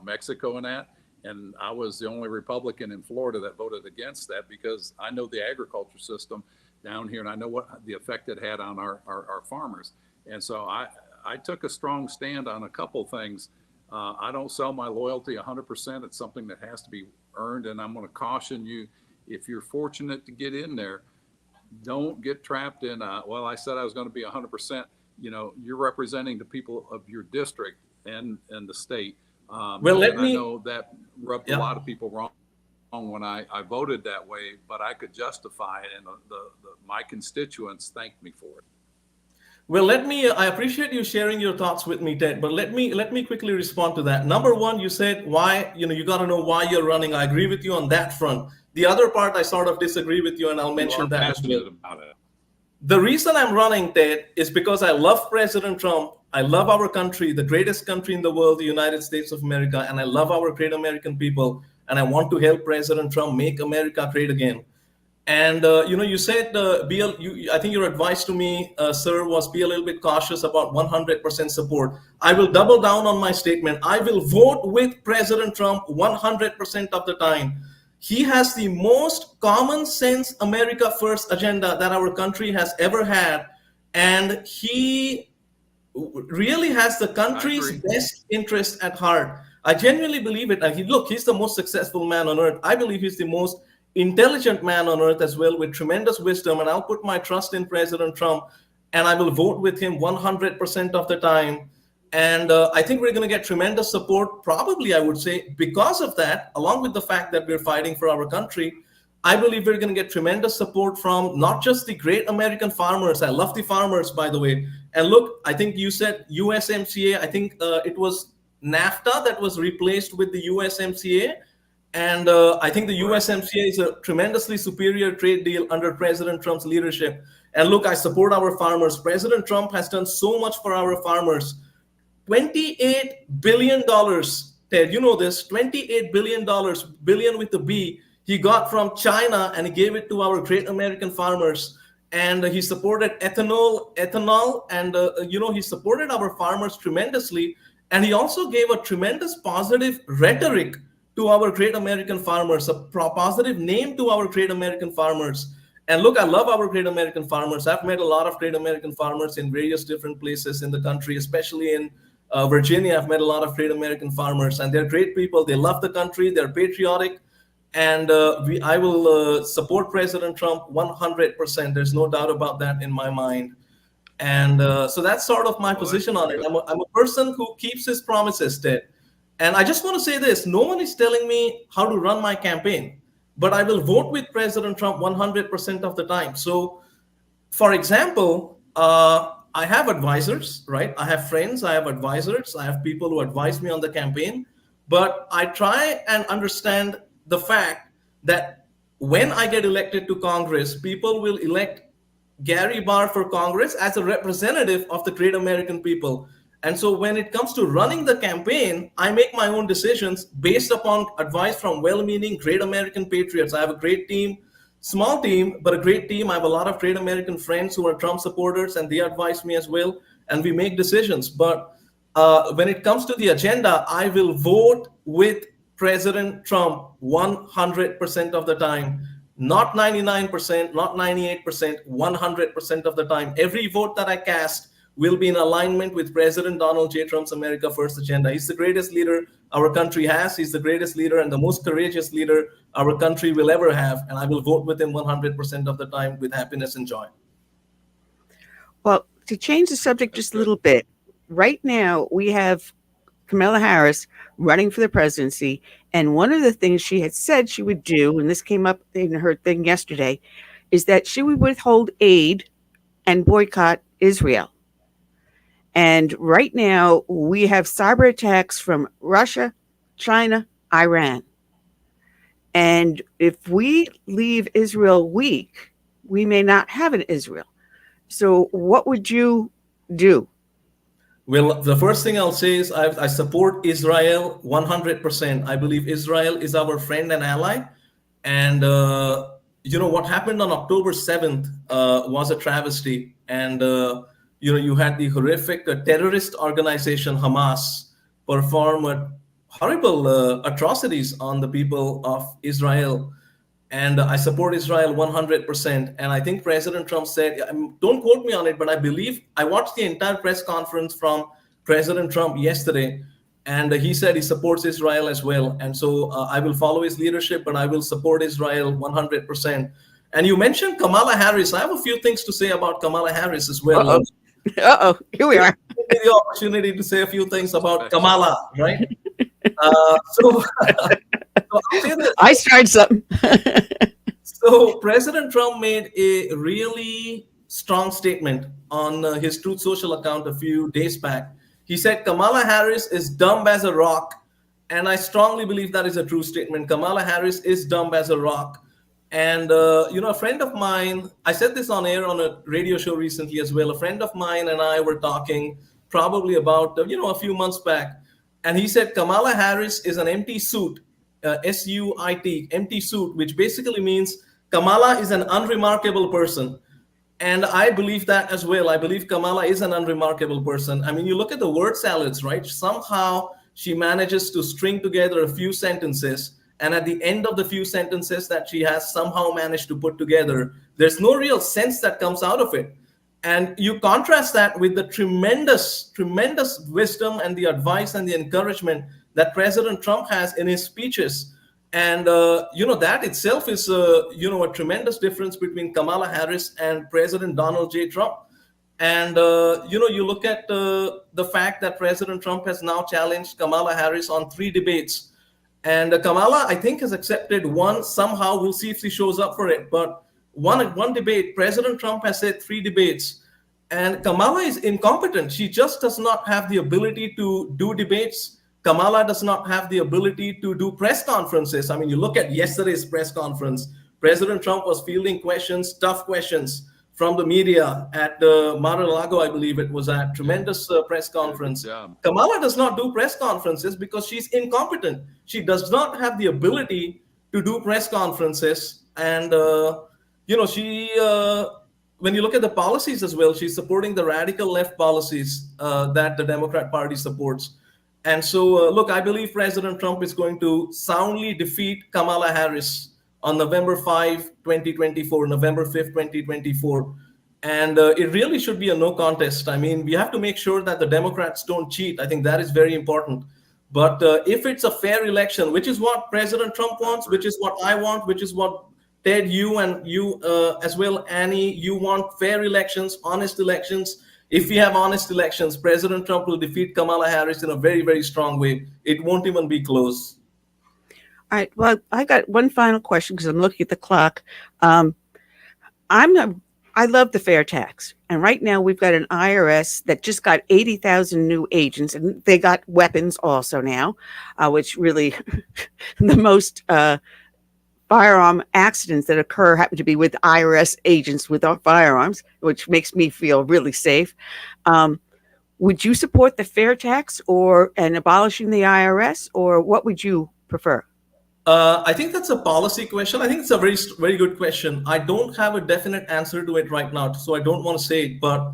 Mexico and that. And I was the only Republican in Florida that voted against that because I know the agriculture system down here and I know what the effect it had on our farmers. And so I took a strong stand on a couple things. I don't sell my loyalty 100%. It's something that has to be earned. And I'm going to caution you, if you're fortunate to get in there, don't get trapped in, I said I was going to be 100%. You're representing the people of your district and the state. I know that rubbed a lot of people wrong when I voted that way, but I could justify it. And my constituents thanked me for it. Well, I appreciate you sharing your thoughts with me, Ted, but let me quickly respond to that. Number one, you said why, you got to know why you're running. I agree with you on that front. The other part, I sort of disagree with you, and I'll mention that as well. The reason I'm running, Ted, is because I love President Trump. I love our country, the greatest country in the world, the United States of America, and I love our great American people, and I want to help President Trump make America great again. And, you said, I think your advice to me, sir, was be a little bit cautious about 100% support. I will double down on my statement. I will vote with President Trump 100% of the time. He has the most common sense America First agenda that our country has ever had. And he really has the country's best interest at heart. I genuinely believe it. He's the most successful man on earth. I believe he's the most intelligent man on earth as well, with tremendous wisdom, and I'll put my trust in President Trump, and I will vote with him 100% of the time. And I think we're going to get tremendous support, probably, I would say, because of that, along with the fact that we're fighting for our country. I believe we're going to get tremendous support from not just the great American farmers. I love the farmers, by the way. And look, I think you said USMCA. I think it was NAFTA that was replaced with the USMCA. And I think the USMCA is a tremendously superior trade deal under President Trump's leadership. And look, I support our farmers. President Trump has done so much for our farmers. $28 billion, Ted, you know this, $28 billion, billion with the B, he got from China and he gave it to our great American farmers. And he supported ethanol, and, he supported our farmers tremendously. And he also gave a tremendous positive rhetoric to our great American farmers, a positive name to our great American farmers. And look, I love our great American farmers. I've met a lot of great American farmers in various different places in the country, especially in Virginia. I've met a lot of great American farmers, and they're great people. They love the country. They're patriotic. And I will support President Trump 100%. There's no doubt about that in my mind. And so that's sort of my position on it. I'm a person who keeps his promises, Ted. And I just want to say this, no one is telling me how to run my campaign, but I will vote with President Trump 100% of the time. So, for example, I have advisors, right? I have friends, I have advisors, I have people who advise me on the campaign, but I try and understand the fact that when I get elected to Congress, people will elect Gary Barve for Congress as a representative of the great American people. And so when it comes to running the campaign, I make my own decisions based upon advice from well-meaning great American patriots. I have a great team, small team, but a great team. I have a lot of great American friends who are Trump supporters, and they advise me as well, and we make decisions. But when it comes to the agenda, I will vote with President Trump 100% of the time. Not 99%, not 98%, 100% of the time. Every vote that I cast will be in alignment with President Donald J. Trump's America First agenda. He's the greatest leader our country has. He's the greatest leader and the most courageous leader our country will ever have. And I will vote with him 100% of the time with happiness and joy. Well, to change the subject just a little bit, right now we have Kamala Harris running for the presidency. And one of the things she had said she would do, and this came up in her thing yesterday, is that she would withhold aid and boycott Israel. And right now we have cyber attacks from Russia, China, Iran. And if we leave Israel weak, we may not have an Israel. So what would you do? Well, the first thing I'll say is I support Israel 100%. I believe Israel is our friend and ally. And, what happened on October 7th was a travesty. And, you had the horrific terrorist organization Hamas perform horrible atrocities on the people of Israel. And I support Israel 100%. And I think President Trump said, don't quote me on it, but I believe I watched the entire press conference from President Trump yesterday. And he said he supports Israel as well. And so I will follow his leadership, but I will support Israel 100%. And you mentioned Kamala Harris. I have a few things to say about Kamala Harris as well. Here we are. The opportunity to say a few things about Kamala, right? So I started something. So President Trump made a really strong statement on his Truth Social account a few days back. He said Kamala Harris is dumb as a rock. And I strongly believe that is a true statement. Kamala Harris is dumb as a rock. And, a friend of mine, I said this on air on a radio show recently as well. A friend of mine and I were talking probably about, a few months back. And he said Kamala Harris is an empty suit, S-U-I-T, empty suit, which basically means Kamala is an unremarkable person. And I believe that as well. I believe Kamala is an unremarkable person. I mean, you look at the word salads, right? Somehow she manages to string together a few sentences. And at the end of the few sentences that she has somehow managed to put together, there's no real sense that comes out of it. And you contrast that with the tremendous, tremendous wisdom and the advice and the encouragement that President Trump has in his speeches. And, that itself is, a tremendous difference between Kamala Harris and President Donald J. Trump. And, you look at the fact that President Trump has now challenged Kamala Harris on 3 debates. And Kamala, I think, has accepted one. Somehow, we'll see if she shows up for it. But one debate, President Trump has said 3 debates. And Kamala is incompetent. She just does not have the ability to do debates. Kamala does not have the ability to do press conferences. I mean, you look at yesterday's press conference. President Trump was fielding questions, tough questions from the media at Mar-a-Lago, I believe it was at. Tremendous press conference. Kamala does not do press conferences because she's incompetent. She does not have the ability to do press conferences. And, when you look at the policies as well, she's supporting the radical left policies that the Democrat Party supports. And so, I believe President Trump is going to soundly defeat Kamala Harris on November 5, 2024, November 5th, 2024. And it really should be a no contest. I mean, we have to make sure that the Democrats don't cheat. I think that is very important. But if it's a fair election, which is what President Trump wants, which is what I want, which is what Ted, you and you as well, Annie, you want fair elections, honest elections. If we have honest elections, President Trump will defeat Kamala Harris in a very, very strong way. It won't even be close. All right. Well, I got one final question because I'm looking at the clock. I love the fair tax. And right now we've got an IRS that just got 80,000 new agents, and they got weapons also now, which really the most firearm accidents that occur happen to be with IRS agents with our firearms, which makes me feel really safe. Would you support the fair tax and abolishing the IRS, or what would you prefer? I think that's a policy question. I think it's a very, very good question. I don't have a definite answer to it right now, so I don't want to say it, but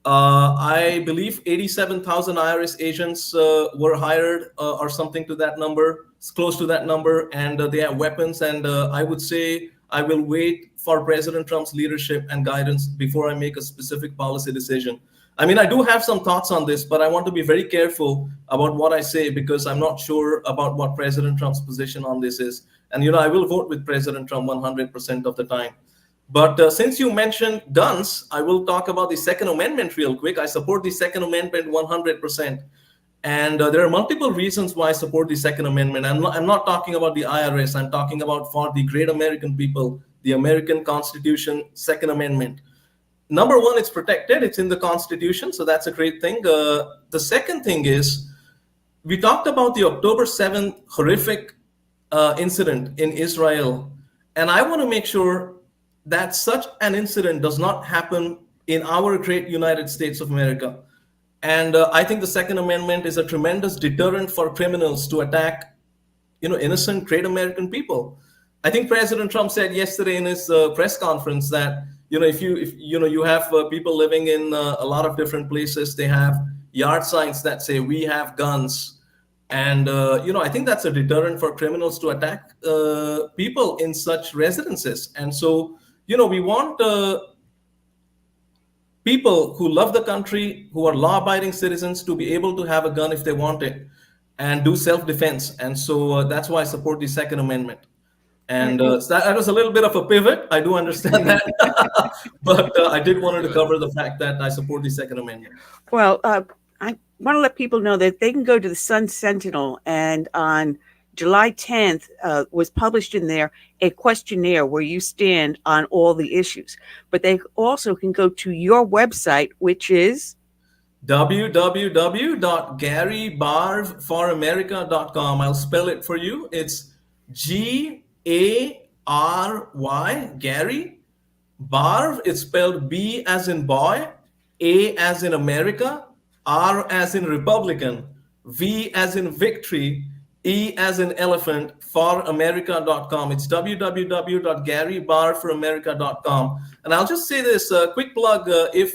I believe 87,000 IRS agents were hired or something to that number. It's close to that number, and they have weapons. And I would say I will wait for President Trump's leadership and guidance before I make a specific policy decision. I mean, I do have some thoughts on this, but I want to be very careful about what I say because I'm not sure about what President Trump's position on this is. And, I will vote with President Trump 100% of the time. But since you mentioned guns, I will talk about the Second Amendment real quick. I support the Second Amendment 100%. And there are multiple reasons why I support the Second Amendment. I'm not talking about the IRS. I'm talking about for the great American people, the American Constitution, Second Amendment. Number one, it's protected. It's in the Constitution. So that's a great thing. The second thing is we talked about the October 7th horrific incident in Israel. And I want to make sure that such an incident does not happen in our great United States of America. And I think the Second Amendment is a tremendous deterrent for criminals to attack, innocent, great American people. I think President Trump said yesterday in his press conference that, if you have people living in a lot of different places, they have yard signs that say, "We have guns." And, I think that's a deterrent for criminals to attack people in such residences. And so, we want people who love the country, who are law-abiding citizens, to be able to have a gun if they want it and do self-defense. And so that's why I support the Second Amendment. And that was a little bit of a pivot. I do understand that. But I did want to cover the fact that I support the Second Amendment. Well, I want to let people know that they can go to the Sun Sentinel, and on July 10th was published in there a questionnaire where you stand on all the issues. But they also can go to your website, which is www.garybarveforamerica.com. I'll spell it for you. It's Gary, Gary. Barve, it's spelled B as in boy, A as in America, R as in Republican, V as in victory, E as in elephant, foramerica.com. It's www.garybarveforamerica.com. And I'll just say this, quick plug. If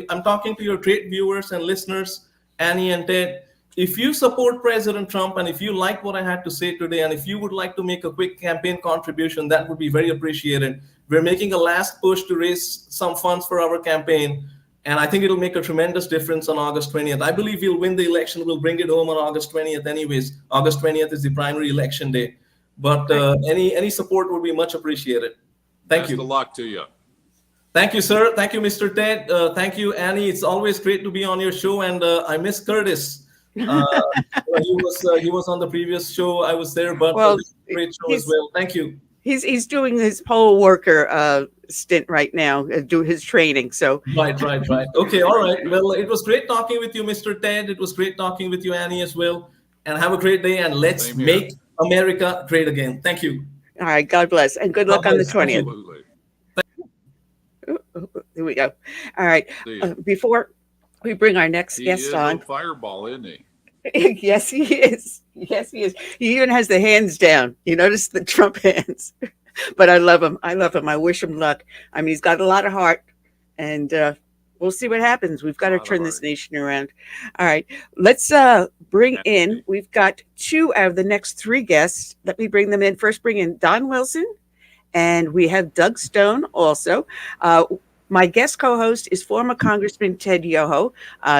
I'm talking to your great viewers and listeners, Annie and Ted, if you support President Trump and if you like what I had to say today, and if you would like to make a quick campaign contribution, that would be very appreciated. We're making a last push to raise some funds for our campaign. And I think it'll make a tremendous difference on August 20th. I believe we'll win the election. We'll bring it home on August 20th anyways. August 20th is the primary election day. But any support would be much appreciated. Thank you. Best of luck to you. Thank you, sir. Thank you, Mr. Ted. Thank you, Annie. It's always great to be on your show. And I miss Curtis. He was on the previous show. I was there, but great show as well. Thank you. He's doing his poll worker stint right now, do his training. So right. Okay, all right. Well, it was great talking with you, Mr. Ted. It was great talking with you, Annie, as well. And have a great day. And let's make America great again. Thank you. All right. God bless, and good luck on the 20th. Absolutely. Here we go. All right. Before we bring our next guest on, a fireball, isn't he? Yes, he is. Yes, he is. He even has the hands down. You notice the Trump hands. But I love him. I wish him luck. I mean, he's got a lot of heart, and we'll see what happens. We've got to turn this nation around. All right. Let's bring in, we've got 2 out of the next 3 guests. Let me bring them in. First, bring in Don Wilson, and we have Doug Stone also. My guest co-host is former Congressman Ted Yoho.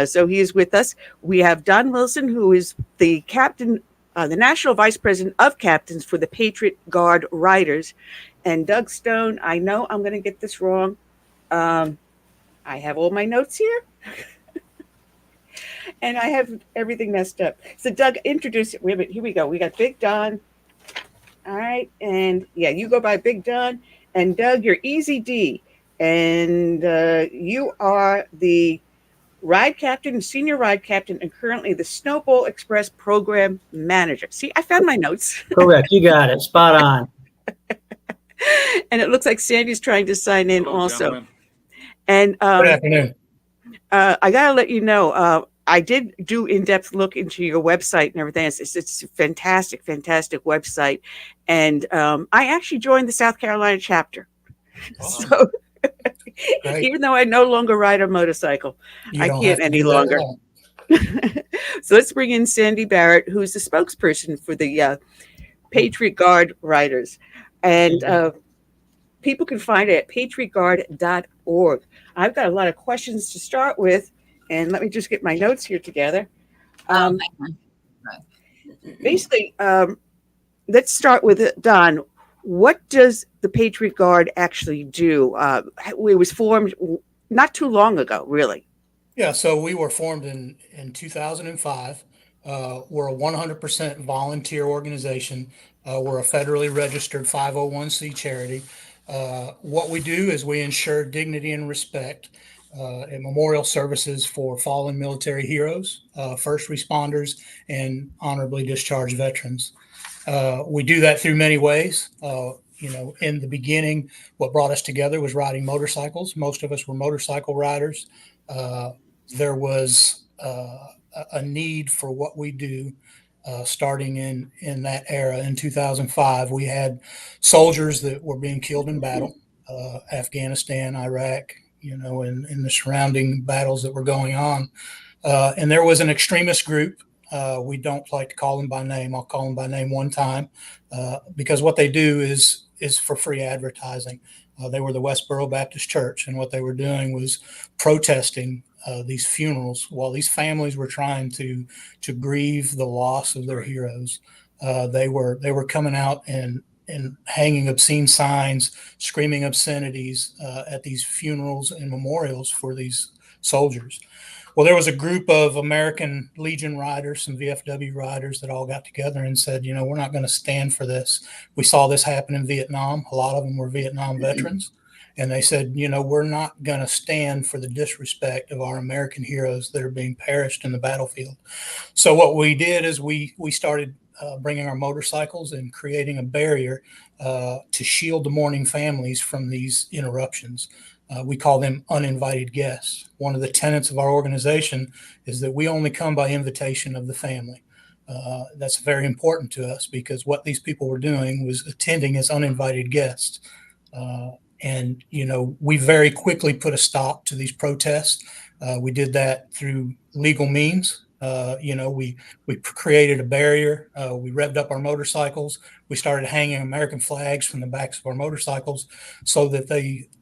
So he is with us. We have Don Wilson, who is the captain, the National Vice President of Captains for the Patriot Guard Riders. And Doug Stone, I know I'm going to get this wrong. I have all my notes here. And I have everything messed up. So Doug, introduce it. Wait a minute. Here we go. We got BigDon. All right. And yeah, you go by BigDon. And Doug, you're Easy D. And you are the ride captain, senior ride captain, and currently the Snowball Express Program Manager. See, I found my notes. Correct. You got it. Spot on. And it looks like Sandy's trying to sign in Hello, also. gentlemen. And Good afternoon. I got to let you know, I did do in-depth look into your website and everything. It's a fantastic, fantastic website. And I actually joined the South Carolina chapter. So even though I no longer ride a motorcycle, I can't any longer. So let's bring in Sandi Barrett, who's the spokesperson for the Patriot Guard Riders. And people can find it at patriotguard.org. I've got a lot of questions to start with, and let me just get my notes here together. Basically, let's start with Don. What does the Patriot Guard actually do? It was formed not too long ago, really. Yeah, so we were formed in 2005. We're a 100% volunteer organization. We're a federally registered 501c charity. What we do is we ensure dignity and respect and memorial services for fallen military heroes, first responders, and honorably discharged veterans. We do that through many ways. In the beginning, what brought us together was riding motorcycles. Most of us were motorcycle riders. There was a need for what we do. Starting in that era in 2005, we had soldiers that were being killed in battle, Afghanistan, Iraq, in the surrounding battles that were going on. And there was an extremist group. We don't like to call them by name. I'll call them by name one time because what they do is for free advertising. They were the Westboro Baptist Church, and what they were doing was protesting these funerals while these families were trying to grieve the loss of their heroes. They were coming out and hanging obscene signs, screaming obscenities at these funerals and memorials for these soldiers. Well, there was a group of American Legion riders, some VFW riders that all got together and said, we're not going to stand for this. We saw this happen in Vietnam. A lot of them were Vietnam veterans. And they said, we're not going to stand for the disrespect of our American heroes that are being perished in the battlefield. So what we did is we started bringing our motorcycles and creating a barrier to shield the mourning families from these interruptions. We call them uninvited guests. One of the tenets of our organization is that we only come by invitation of the family. That's very important to us because what these people were doing was attending as uninvited guests. And we very quickly put a stop to these protests. We did that through legal means. We created a barrier. We revved up our motorcycles. We started hanging American flags from the backs of our motorcycles so that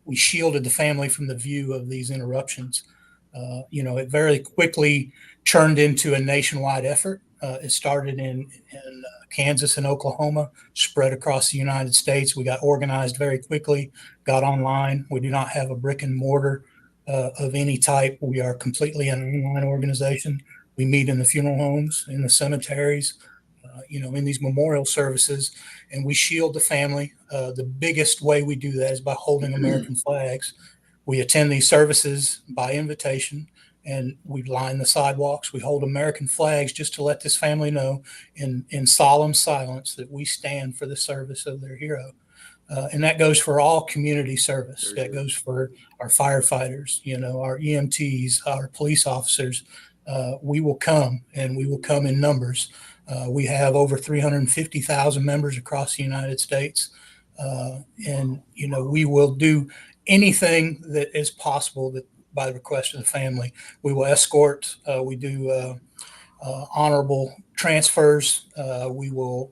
we shielded the family from the view of these interruptions. It very quickly churned into a nationwide effort. It started in Kansas and Oklahoma, spread across the United States. We got organized very quickly, got online. We do not have a brick and mortar of any type. We are completely an online organization. We meet in the funeral homes, in the cemeteries, in these memorial services, and we shield the family. The biggest way we do that is by holding American flags. We attend these services by invitation, and we line the sidewalks. We hold American flags just to let this family know in solemn silence that we stand for the service of their hero. And that goes for all community service. That goes for our firefighters, our EMTs, our police officers. We will come, and we will come in numbers. We have over 350,000 members across the United States. And we will do anything that is possible that by the request of the family. We will escort. We do honorable transfers. We will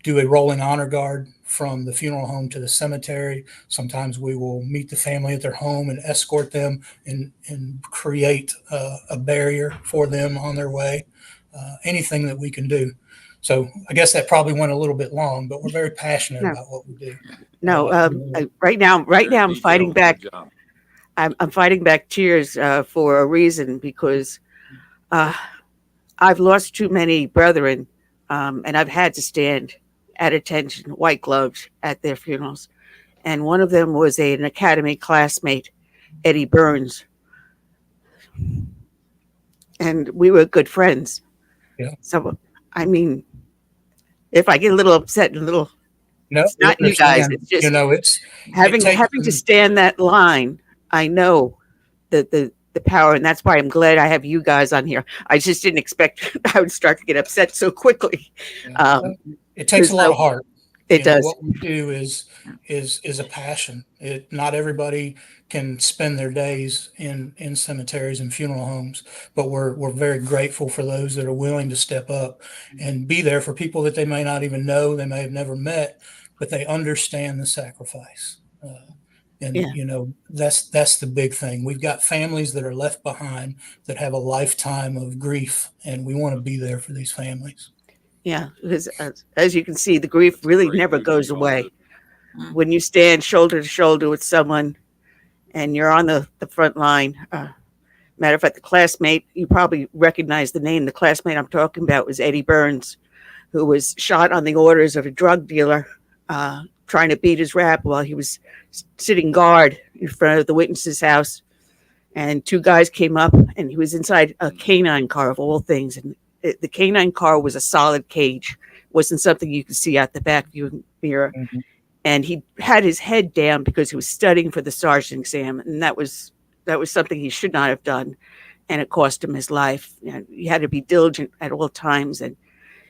do a rolling honor guard from the funeral home to the cemetery. Sometimes we will meet the family at their home and escort them and create a barrier for them on their way. Anything that we can do. So I guess that probably went a little bit long, but we're very passionate about what we do. No, right now I'm fighting back. I'm fighting back tears for a reason because I've lost too many brethren, and I've had to stand at attention, white gloves at their funerals. And one of them was an academy classmate, Eddie Burns. And we were good friends. Yeah. So, I mean, if I get a little upset and a little No, It's not you guys. It's just it's having to stand that line. I know the power, and that's why I'm glad I have you guys on here. I just didn't expect I would start to get upset so quickly. It takes a lot of heart. It does. What we do is a passion. Not everybody can spend their days in cemeteries and funeral homes, but we're very grateful for those that are willing to step up and be there for people that they may not even know, they may have never met, but they understand the sacrifice. That's the big thing. We've got families that are left behind that have a lifetime of grief, and we want to be there for these families. Yeah, because as you can see, the grief really never goes away. When you stand shoulder to shoulder with someone and you're on the front line. Matter of fact, the classmate, you probably recognize the name. The classmate I'm talking about was Eddie Burns, who was shot on the orders of a drug dealer trying to beat his rap while he was sitting guard in front of the witness's house. And two guys came up, and he was inside a canine car of all things. And the canine car was a solid cage. It wasn't something you could see out the back view mirror. Mm-hmm. And he had his head down because he was studying for the sergeant exam. And that was something he should not have done. And it cost him his life. He had to be diligent at all times. And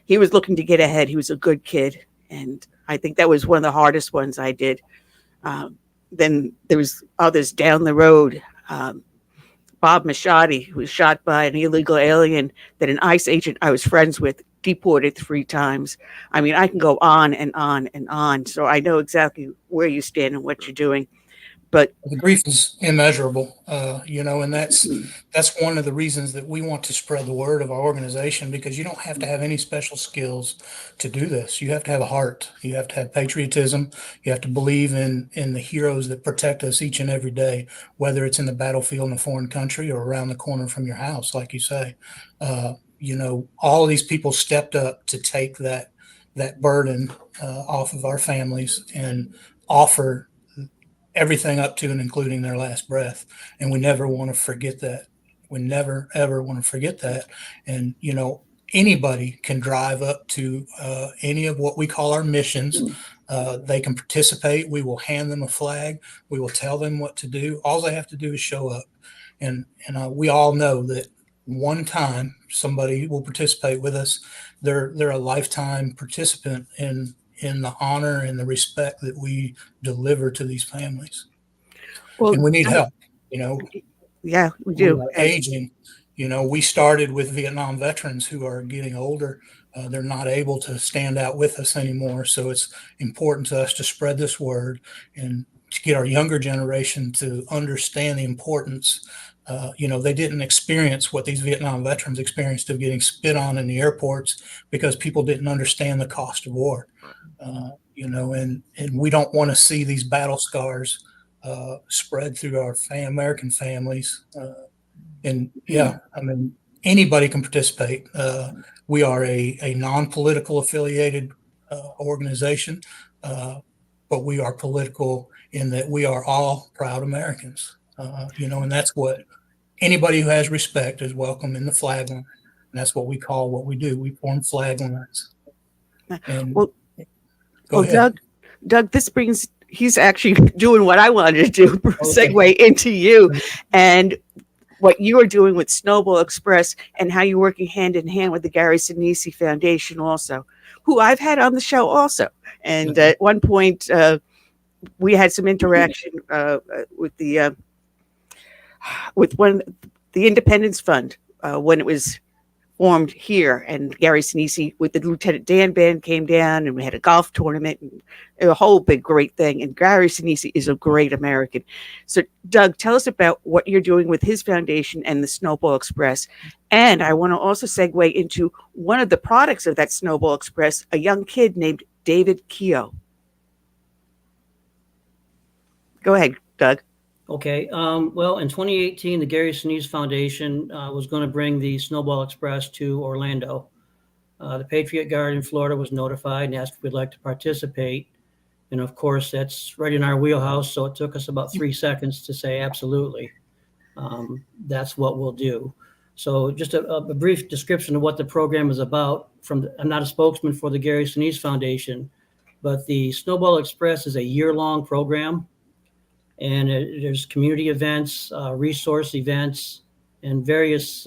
he was looking to get ahead. He was a good kid. And I think that was one of the hardest ones I did. Then there was others down the road. Bob Machadi, who was shot by an illegal alien that an ICE agent I was friends with deported 3 times. I mean, I can go on and on and on. So I know exactly where you stand and what you're doing. But the grief is immeasurable, and that's one of the reasons that we want to spread the word of our organization, because you don't have to have any special skills to do this. You have to have a heart. You have to have patriotism. You have to believe in the heroes that protect us each and every day, whether it's in the battlefield in a foreign country or around the corner from your house, like you say. All of these people stepped up to take that burden off of our families and offer everything up to and including their last breath. And we never want to forget that. We never, ever want to forget that. And, anybody can drive up to any of what we call our missions. They can participate. We will hand them a flag. We will tell them what to do. All they have to do is show up. And we all know that one time somebody will participate with us. They're a lifetime participant in the honor and the respect that we deliver to these families. Well, and we need help, Yeah, we do. Aging, we started with Vietnam veterans who are getting older. They're not able to stand out with us anymore. So it's important to us to spread this word and to get our younger generation to understand the importance. They didn't experience what these Vietnam veterans experienced of getting spit on in the airports because people didn't understand the cost of war. And we don't want to see these battle scars spread through our American families. Anybody can participate. We are a non-political affiliated organization, but we are political in that we are all proud Americans. And that's what anybody who has respect is welcome in the flag line. And that's what we call what we do. We form flag lines. And Doug, he's actually doing what I wanted to do, segue into you and what you are doing with Snowball Express and how you're working hand in hand with the Gary Sinise Foundation also, who I've had on the show also. And at one point, we had some interaction with the Independence Fund when it was formed here, and Gary Sinise with the Lieutenant Dan Band came down, and we had a golf tournament and a whole big great thing. And Gary Sinise is a great American. So Doug, tell us about what you're doing with his foundation and the Snowball Express. And I want to also segue into one of the products of that Snowball Express, a young kid named David Keogh. Go ahead, Doug. Okay. Well, in 2018, the Gary Sinise Foundation was going to bring the Snowball Express to Orlando. The Patriot Guard in Florida was notified and asked if we'd like to participate. And of course, that's right in our wheelhouse. So it took us about 3 seconds to say, absolutely. That's what we'll do. So just a brief description of what the program is about. I'm not a spokesman for the Gary Sinise Foundation, but the Snowball Express is a year-long program, and there's community events, resource events, and various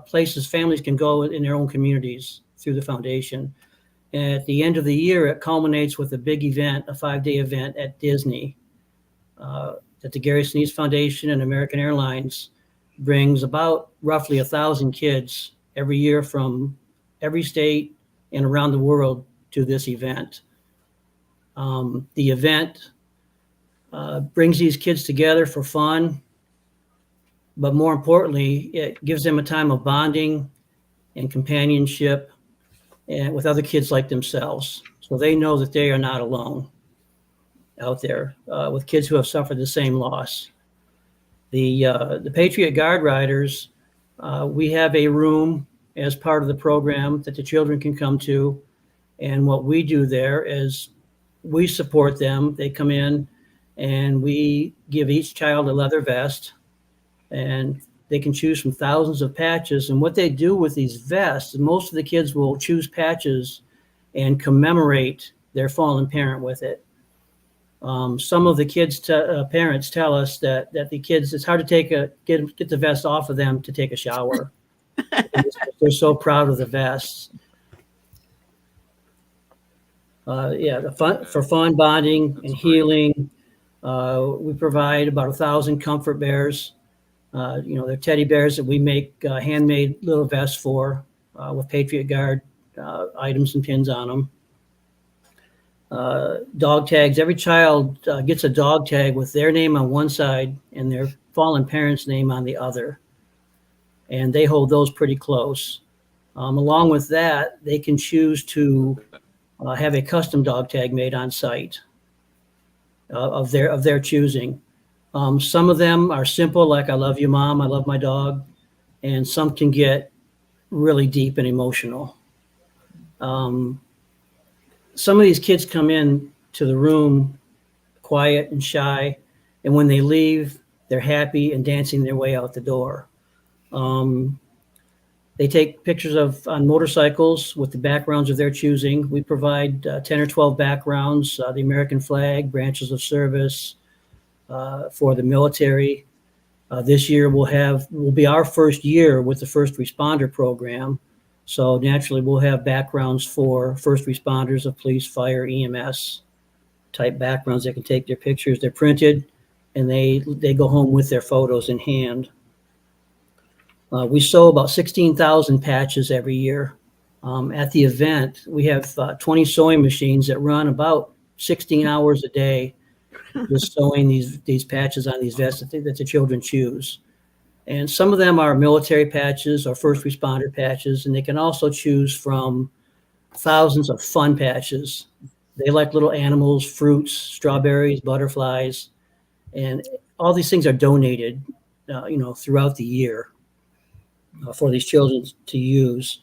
places families can go in their own communities through the foundation. And at the end of the year, it culminates with a big event, a 5-day event at Disney that the Gary Sinise Foundation and American Airlines brings about roughly 1,000 kids every year from every state and around the world to this event. The event brings these kids together for fun, but more importantly, it gives them a time of bonding and companionship and with other kids like themselves. So they know that they are not alone out there with kids who have suffered the same loss. The Patriot Guard Riders, we have a room as part of the program that the children can come to. And what we do there is we support them. They come in and we give each child a leather vest, and they can choose from thousands of patches. And what they do with these vests, most of the kids will choose patches and commemorate their fallen parent with it. Some of the kids' parents tell us that the kids, it's hard to get the vest off of them to take a shower. They're so proud of the vests. For fun, bonding, and healing, we provide about 1,000 comfort bears. They're teddy bears that we make handmade little vests for with Patriot Guard items and pins on them. Dog tags. Every child gets a dog tag with their name on one side and their fallen parent's name on the other. And they hold those pretty close. Along with that, they can choose to have a custom dog tag made on site of their choosing. Some of them are simple, like "I love you, Mom, I love my dog," and some can get really deep and emotional. Some of these kids come in to the room quiet and shy, and when they leave, they're happy and dancing their way out the door. They take pictures on motorcycles with the backgrounds of their choosing. We provide 10 or 12 backgrounds, the American flag, branches of service for the military. This year will be our first year with the first responder program. So naturally we'll have backgrounds for first responders of police, fire, EMS type backgrounds. They can take their pictures, they're printed, and they go home with their photos in hand. We sew about 16,000 patches every year. At the event, we have 20 sewing machines that run about 16 hours a day, just sewing these patches on these vests that the children choose. And some of them are military patches or first responder patches, and they can also choose from thousands of fun patches. They like little animals, fruits, strawberries, butterflies, and all these things are donated, throughout the year for these children to use.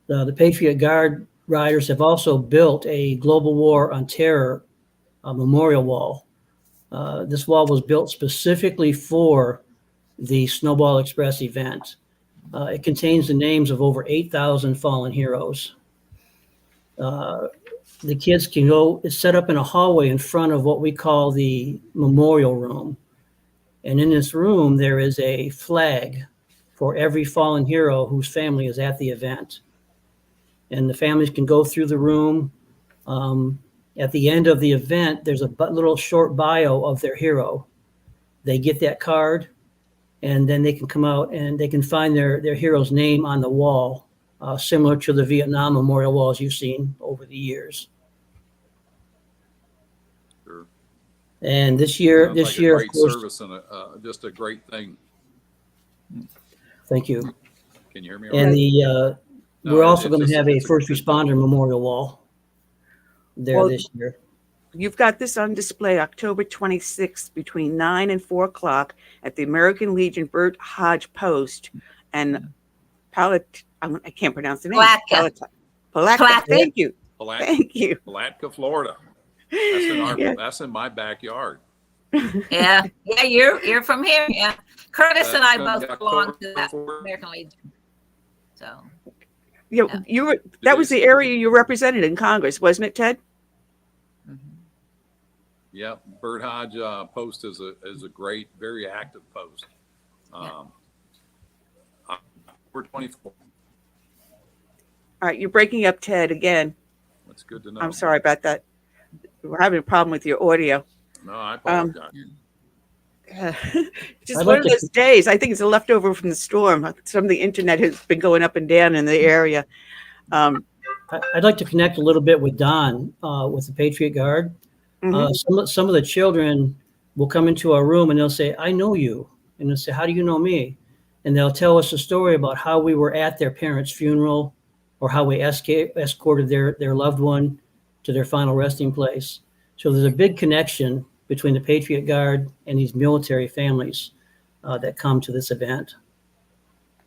The Patriot Guard Riders have also built a Global War on Terror memorial wall. This wall was built specifically for the Snowball Express event. It contains the names of over 8,000 fallen heroes. The kids can go, it's set up in a hallway in front of what we call the memorial room. And in this room, there is a flag for every fallen hero whose family is at the event. And the families can go through the room. At the end of the event, there's a little short bio of their hero. They get that card, and then they can come out and they can find their hero's name on the wall, similar to the Vietnam memorial walls you've seen over the years. Sure. And this year, Sounds like a great service and just a great thing. Thank you. Can you hear me? And we're also going to have a first responder memorial wall there this year. You've got this on display October 26th between 9 and 4 o'clock at the American Legion Bert Hodge Post and I can't pronounce the name. Palatka. Thank you. Thank you. Palatka, Florida. That's in my backyard. Yeah, you're from here. Yeah, Curtis and I both belong to that American Legion. So that was the area you represented in Congress, wasn't it, Ted? Yeah, Bert Hodge post is a great, very active post. We're 24. All right, you're breaking up, Ted, again. That's good to know. I'm sorry about that. We're having a problem with your audio. No, I apologize. Just one of those days. I think it's a leftover from the storm. Some of the internet has been going up and down in the area. I'd like to connect a little bit with Don with the Patriot Guard. Some of the children will come into our room and they'll say, "I know you," and they'll say, "How do you know me?" And they'll tell us a story about how we were at their parents' funeral, or how we escorted their loved one to their final resting place. So there's a big connection between the Patriot Guard and these military families that come to this event.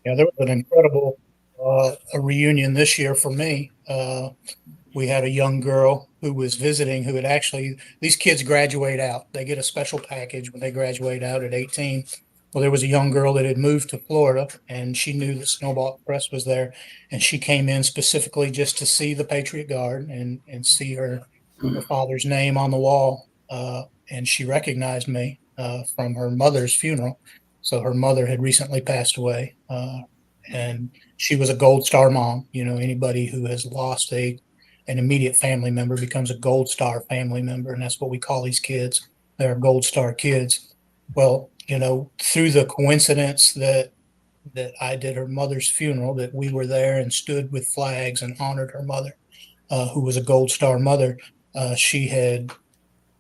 Yeah, there was an incredible a reunion this year for me. We had a young girl who was visiting who had actually, these kids graduate out. They get a special package when they graduate out at 18. Well, there was a young girl that had moved to Florida, and she knew that Snowball Express was there, and she came in specifically just to see the Patriot Guard and see her father's name on the wall, and she recognized me from her mother's funeral. So her mother had recently passed away, and she was a Gold Star mom. You know, anybody who has lost an immediate family member becomes a Gold Star family member, and that's what we call these kids. They're Gold Star kids. Well, you know, through the coincidence that I did her mother's funeral, that we were there and stood with flags and honored her mother, who was a Gold Star mother. She had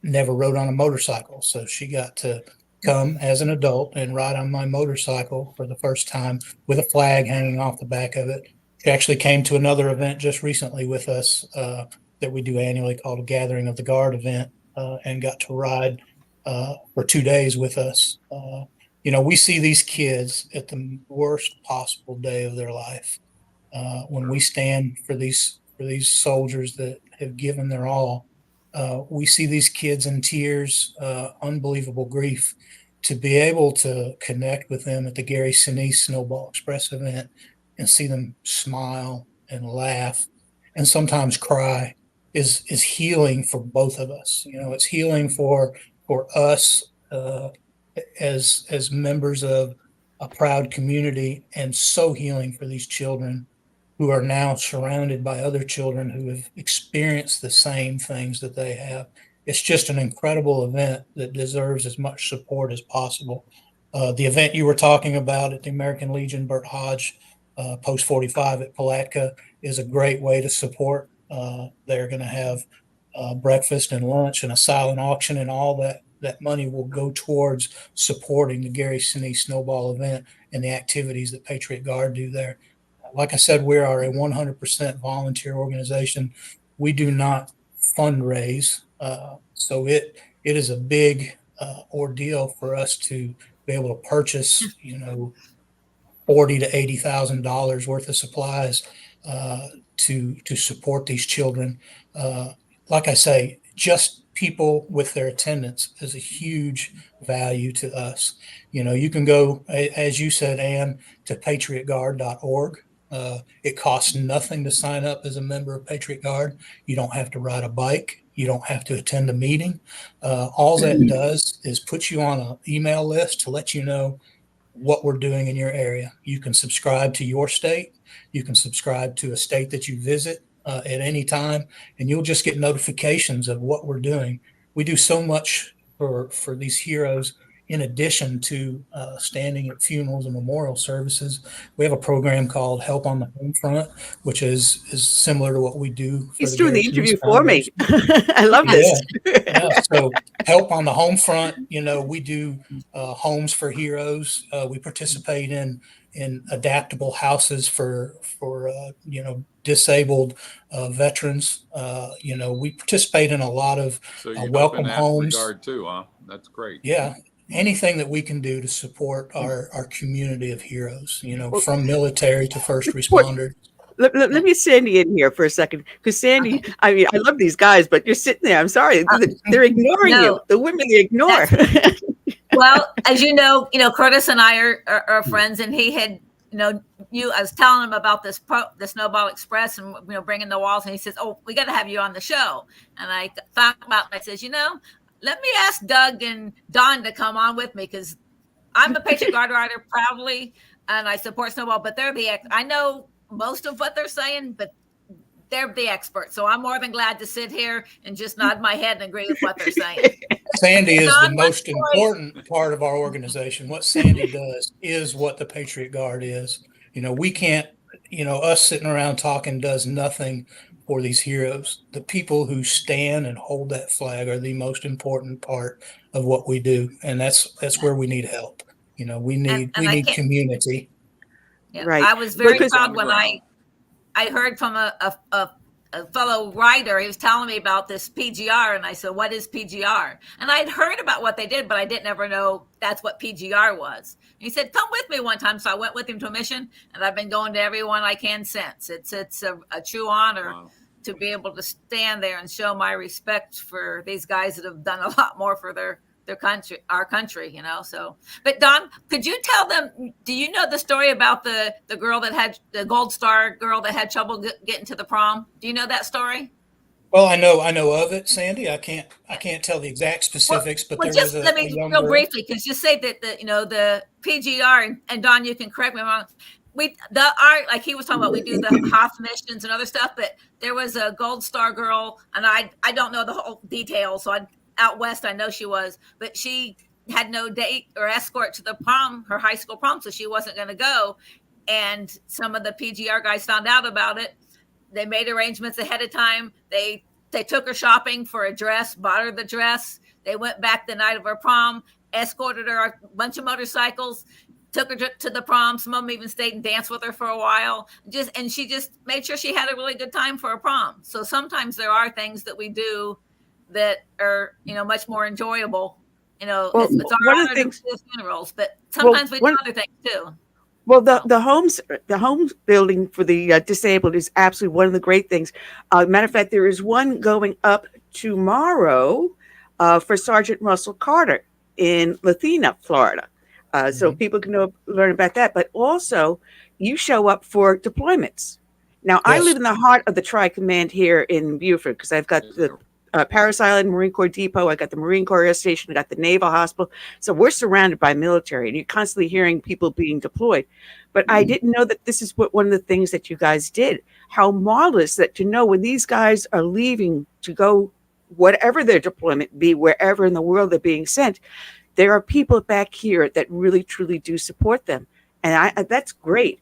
never rode on a motorcycle, so she got to come as an adult and ride on my motorcycle for the first time with a flag hanging off the back of it. She actually came to another event just recently with us that we do annually called a Gathering of the Guard event, and got to ride for 2 days with us. You know, we see these kids at the worst possible day of their life. When we stand for these soldiers that have given their all, we see these kids in tears, unbelievable grief. To be able to connect with them at the Genesee Snowball Express event and see them smile and laugh and sometimes cry is healing for both of us. You know, it's healing for us as members of a proud community, and so healing for these children who are now surrounded by other children who have experienced the same things that they have. It's just an incredible event that deserves as much support as possible. The event you were talking about at the American Legion, Bert Hodge, Post 45 at Palatka, is a great way to support. They're going to have breakfast and lunch and a silent auction, and all that money will go towards supporting the Genesee Snowball event and the activities that Patriot Guard do there. Like I said, we are a 100% volunteer organization. We do not fundraise, so it is a big ordeal for us to be able to purchase, you know, $40,000 to $80,000 worth of supplies to support these children. Like I say, just people with their attendance is a huge value to us. You know, you can go, as you said, Ann, to patriotguard.org. It costs nothing to sign up as a member of Patriot Guard. You don't have to ride a bike. You don't have to attend a meeting. All that does is put you on an email list to let you know what we're doing in your area. You can subscribe to your state. You can subscribe to a state that you visit at any time, and you'll just get notifications of what we're doing. We do so much for these heroes. In addition to standing at funerals and memorial services, we have a program called Help on the Home Front, which is similar to what we do. He's doing the interview for me. I love this. Yeah. So Help on the Home Front, you know, we do homes for heroes. We participate in adaptable houses for you know, disabled veterans. You know, we participate in a lot of welcome homes. Regard too, huh? That's great. Yeah. Anything that we can do to support our community of heroes, you know, from military to first responders. Let me Sandy in here for a second, because Sandy, I mean, I love these guys, but you're sitting there. I'm sorry, they're ignoring you. The women they ignore. Well, as you know, Curtis and I are friends, and he had, I was telling him about the Snowball Express and bringing the walls, and he says, "Oh, we got to have you on the show." And I thought about it. I says, let me ask Doug and Don to come on with me, because I'm a Patriot Guard Rider proudly, and I support Snowball, but I know most of what they're saying, but they're the experts. So I'm more than glad to sit here and just nod my head and agree with what they're saying. Sandy is the most important part of our organization. What Sandy does is what the Patriot Guard is. We can't, us sitting around talking does nothing for these heroes. The people who stand and hold that flag are the most important part of what we do. And that's where we need help. We need community. Yeah, right. I was very proud when I heard from a fellow writer. He was telling me about this PGR, and I said, "What is PGR?" And I'd heard about what they did, but I didn't ever know that's what PGR was. And he said, "Come with me one time." So I went with him to a mission, and I've been going to everyone I can since. It's a true honor to be able to stand there and show my respect for these guys that have done a lot more for their country, our country, so. But Don, could you tell them, do you know the story about the girl that had the Gold Star girl that had trouble getting to the prom? Do you know that story? Well, I know of it, Sandy. I can't tell the exact specifics, but there was let me real briefly, because you say that the PGR, and Don, you can correct me if I'm wrong. Like he was talking about, we do the Hoff missions and other stuff, but there was a Gold Star girl, and I don't know the whole details, so out west, I know she was, but she had no date or escort to the prom, her high school prom, so she wasn't going to go. And some of the PGR guys found out about it. They made arrangements ahead of time. They took her shopping for a dress, bought her the dress. They went back the night of her prom, escorted her a bunch of motorcycles, took her to the prom. Some of them even stayed and danced with her for a while. And she just made sure she had a really good time for her prom. So sometimes there are things that we do that are, much more enjoyable. It's our honor to do funerals, but sometimes we do other things too. Well, the home building for the disabled is absolutely one of the great things. Matter of fact, there is one going up tomorrow for Sergeant Russell Carter in Lathina, Florida. So people can learn about that. But also, you show up for deployments. Now, yes. I live in the heart of the Tri-Command here in Beaufort, because I've got the Parris Island Marine Corps Depot. I got the Marine Corps Air Station. I got the Naval Hospital. So we're surrounded by military, and you're constantly hearing people being deployed. But I didn't know that this is one of the things that you guys did. How marvelous that to know when these guys are leaving to go, whatever their deployment be, wherever in the world they're being sent, there are people back here that really, truly do support them. And that's great.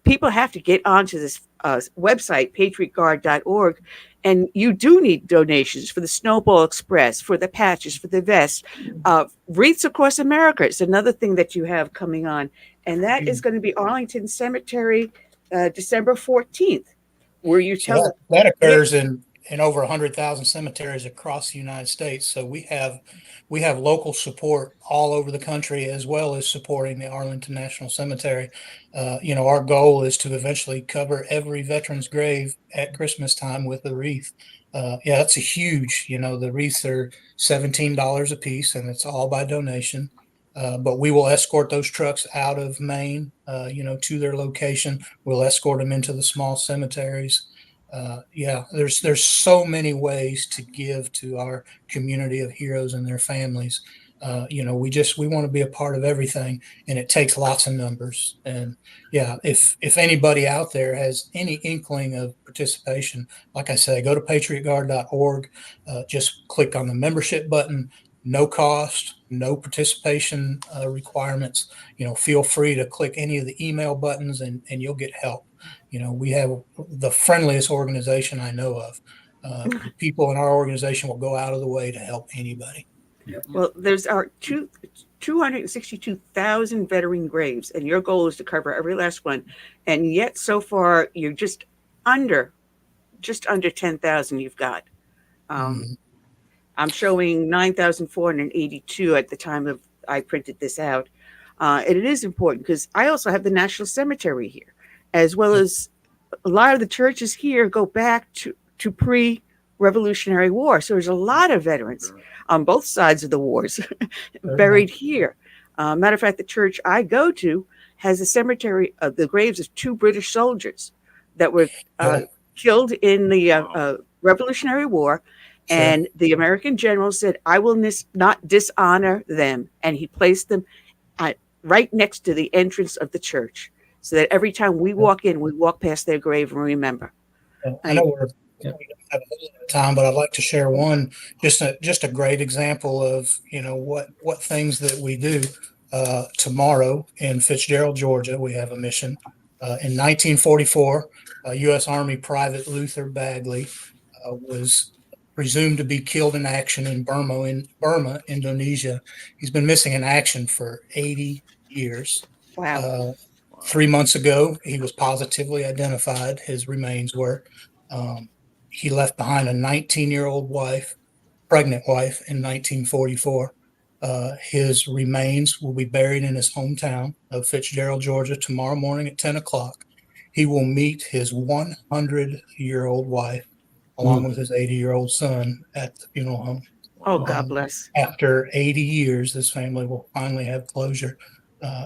People have to get onto this website, patriotguard.org. And you do need donations for the Snowball Express, for the patches, for the vests. Wreaths Across America is another thing that you have coming on. And that is going to be Arlington Cemetery, December 14th, where you tell that occurs in over 100,000 cemeteries across the United States. So we have local support all over the country, as well as supporting the Arlington National Cemetery. Our goal is to eventually cover every veteran's grave at Christmas time with a wreath. That's a huge, the wreaths are $17 a piece, and it's all by donation. But we will escort those trucks out of Maine, to their location. We'll escort them into the small cemeteries. There's so many ways to give to our community of heroes and their families. We want to be a part of everything, and it takes lots of numbers. And if anybody out there has any inkling of participation, like I say, go to patriotguard.org, just click on the membership button, no cost, no participation requirements. Feel free to click any of the email buttons and you'll get help. We have the friendliest organization I know of. People in our organization will go out of the way to help anybody. Well, there's our 262,000 veteran graves, and your goal is to cover every last one. And yet, so far, you're just under 10,000 you've got. I'm showing 9,482 at the time of I printed this out. And it is important because I also have the National Cemetery here, as well as a lot of the churches here go back to pre-Revolutionary War. So there's a lot of veterans on both sides of the wars buried here. Matter of fact, the church I go to has a cemetery of the graves of 2 British soldiers that were killed in the Revolutionary War. And the American general said, I will not dishonor them. And he placed them right next to the entrance of the church, so that every time we walk in, we walk past their grave and remember. I know we don't have a whole lot of time, but I'd like to share one, just a great example of, what things that we do. Tomorrow in Fitzgerald, Georgia, we have a mission. In 1944, U.S. Army Private Luther Bagley was presumed to be killed in action in Burma, Indonesia. He's been missing in action for 80 years. Wow. 3 months ago, he was positively identified. His remains were. He left behind a 19-year-old wife, pregnant wife, in 1944. His remains will be buried in his hometown of Fitzgerald, Georgia, tomorrow morning at 10 o'clock. He will meet his 100-year-old wife along with his 80-year-old son at the funeral home. Oh, God bless. After 80 years, this family will finally have closure.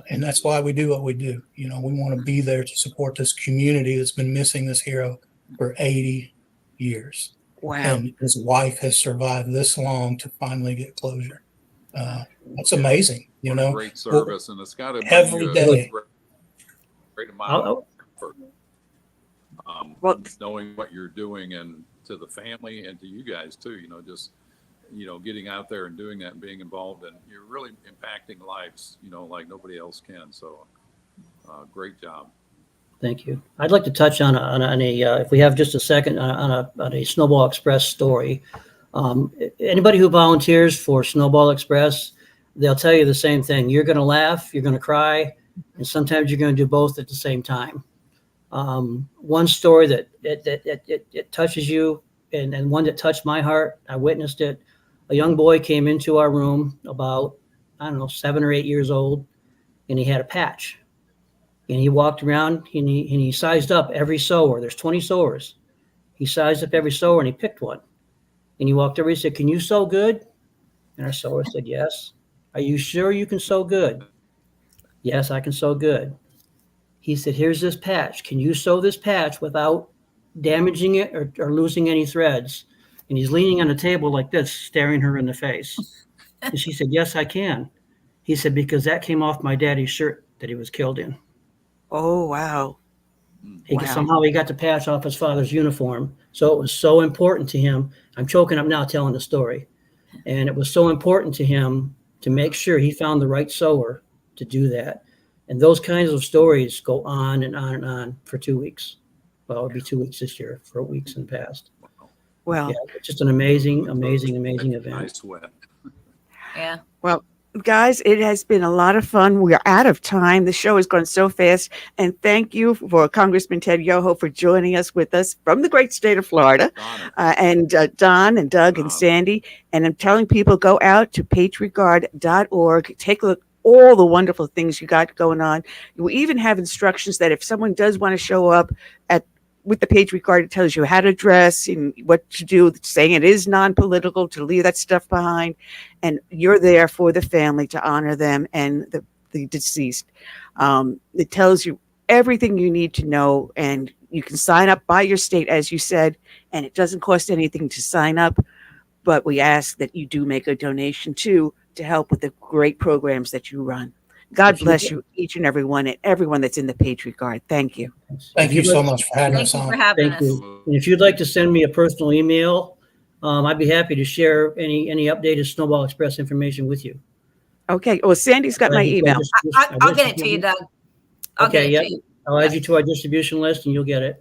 And that's why we do what we do. We want to be there to support this community that's been missing this hero for 80 years. Wow. And his wife has survived this long to finally get closure. That's amazing. What a great service, and it's got to be every day. Great amount of effort. Knowing what you're doing, and to the family and to you guys too, just getting out there and doing that and being involved, and you're really impacting lives, like nobody else can. So great job. Thank you. I'd like to touch on a if we have just a second, on a Snowball Express story. Anybody who volunteers for Snowball Express, they'll tell you the same thing. You're going to laugh, you're going to cry, and sometimes you're going to do both at the same time. One story that it touches you, and one that touched my heart, I witnessed it. A young boy came into our room about, 7 or 8 years old, and he had a patch. And he walked around and he sized up every sewer. There's 20 sewers. He sized up every sewer and he picked one. And he walked over and he said, "Can you sew good?" And our sewer said, "Yes." "Are you sure you can sew good?" "Yes, I can sew good." He said, "Here's this patch. Can you sew this patch without damaging it or losing any threads?" And he's leaning on the table like this, staring her in the face. And she said, "Yes, I can." He said, "Because that came off my daddy's shirt that he was killed in." Oh, wow. Somehow he got the patch off his father's uniform. So it was so important to him. I'm choking up now telling the story. And it was so important to him to make sure he found the right sewer to do that. And those kinds of stories go on and on and on for 2 weeks. Well, it'll be 2 weeks this year, 4 weeks in the past. Well, it's just an amazing event. Nice sweat. Yeah. Well, guys, it has been a lot of fun. We are out of time. The show has gone so fast. And thank you for Congressman Ted Yoho for joining us from the great state of Florida. And Don and Doug and Sandy. And I'm telling people, go out to patriotguard.org. Take a look at all the wonderful things you got going on. We even have instructions that if someone does want to show up with the Patriot Guard, it tells you how to dress and what to do, saying it is non-political, to leave that stuff behind. And you're there for the family to honor them and the deceased. It tells you everything you need to know, and you can sign up by your state, as you said, and it doesn't cost anything to sign up. But we ask that you do make a donation too, to help with the great programs that you run. God bless you, each and every one, and everyone that's in the Patriot Guard. Thank you. Thank you so much for having us on. Thank you. And if you'd like to send me a personal email, I'd be happy to share any updated Snowball Express information with you. Okay. Well, Sandy's got my email. I'll get it to you, Doug. I'll get it to you. I'll add you to our distribution list and you'll get it.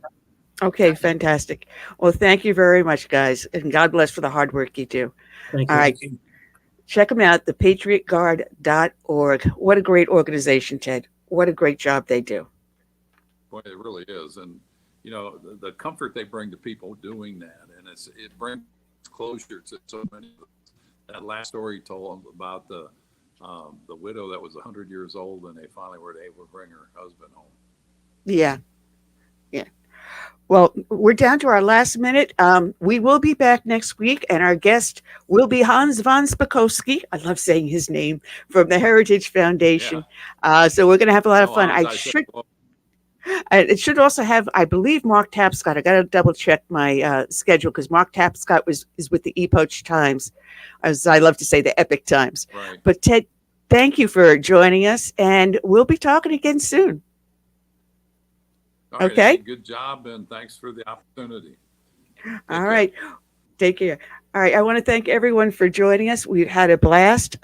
Okay, fantastic. Well, thank you very much, guys. And God bless for the hard work you do. Thank you. All right. Check them out, thepatriotguard.org. What a great organization, Ted. What a great job they do. Boy, it really is. And, the comfort they bring to people doing that. And it brings closure to so many of them. That last story you told them about the widow that was 100 years old, and they finally were able to bring her husband home. Yeah. Well, we're down to our last minute. We will be back next week, and our guest will be Hans von Spakowski. I love saying his name, from the Heritage Foundation. Yeah. So we're going to have a lot of fun. It should also have, I believe, Mark Tapscott. I got to double check my schedule because Mark Tapscott is with the Epoch Times, as I love to say, the Epic Times. Right. But Ted, thank you for joining us, and we'll be talking again soon. All right, Okay. Annie, good job, and thanks for the opportunity. All right. Take care. All right. I want to thank everyone for joining us. We've had a blast.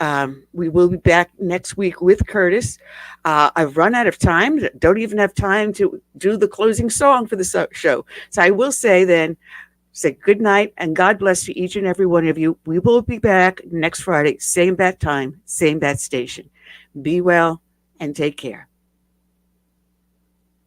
We will be back next week with Curtis. I've run out of time. Don't even have time to do the closing song for the show. So I will say good night and God bless to each and every one of you. We will be back next Friday, same bat time, same bat station. Be well and take care.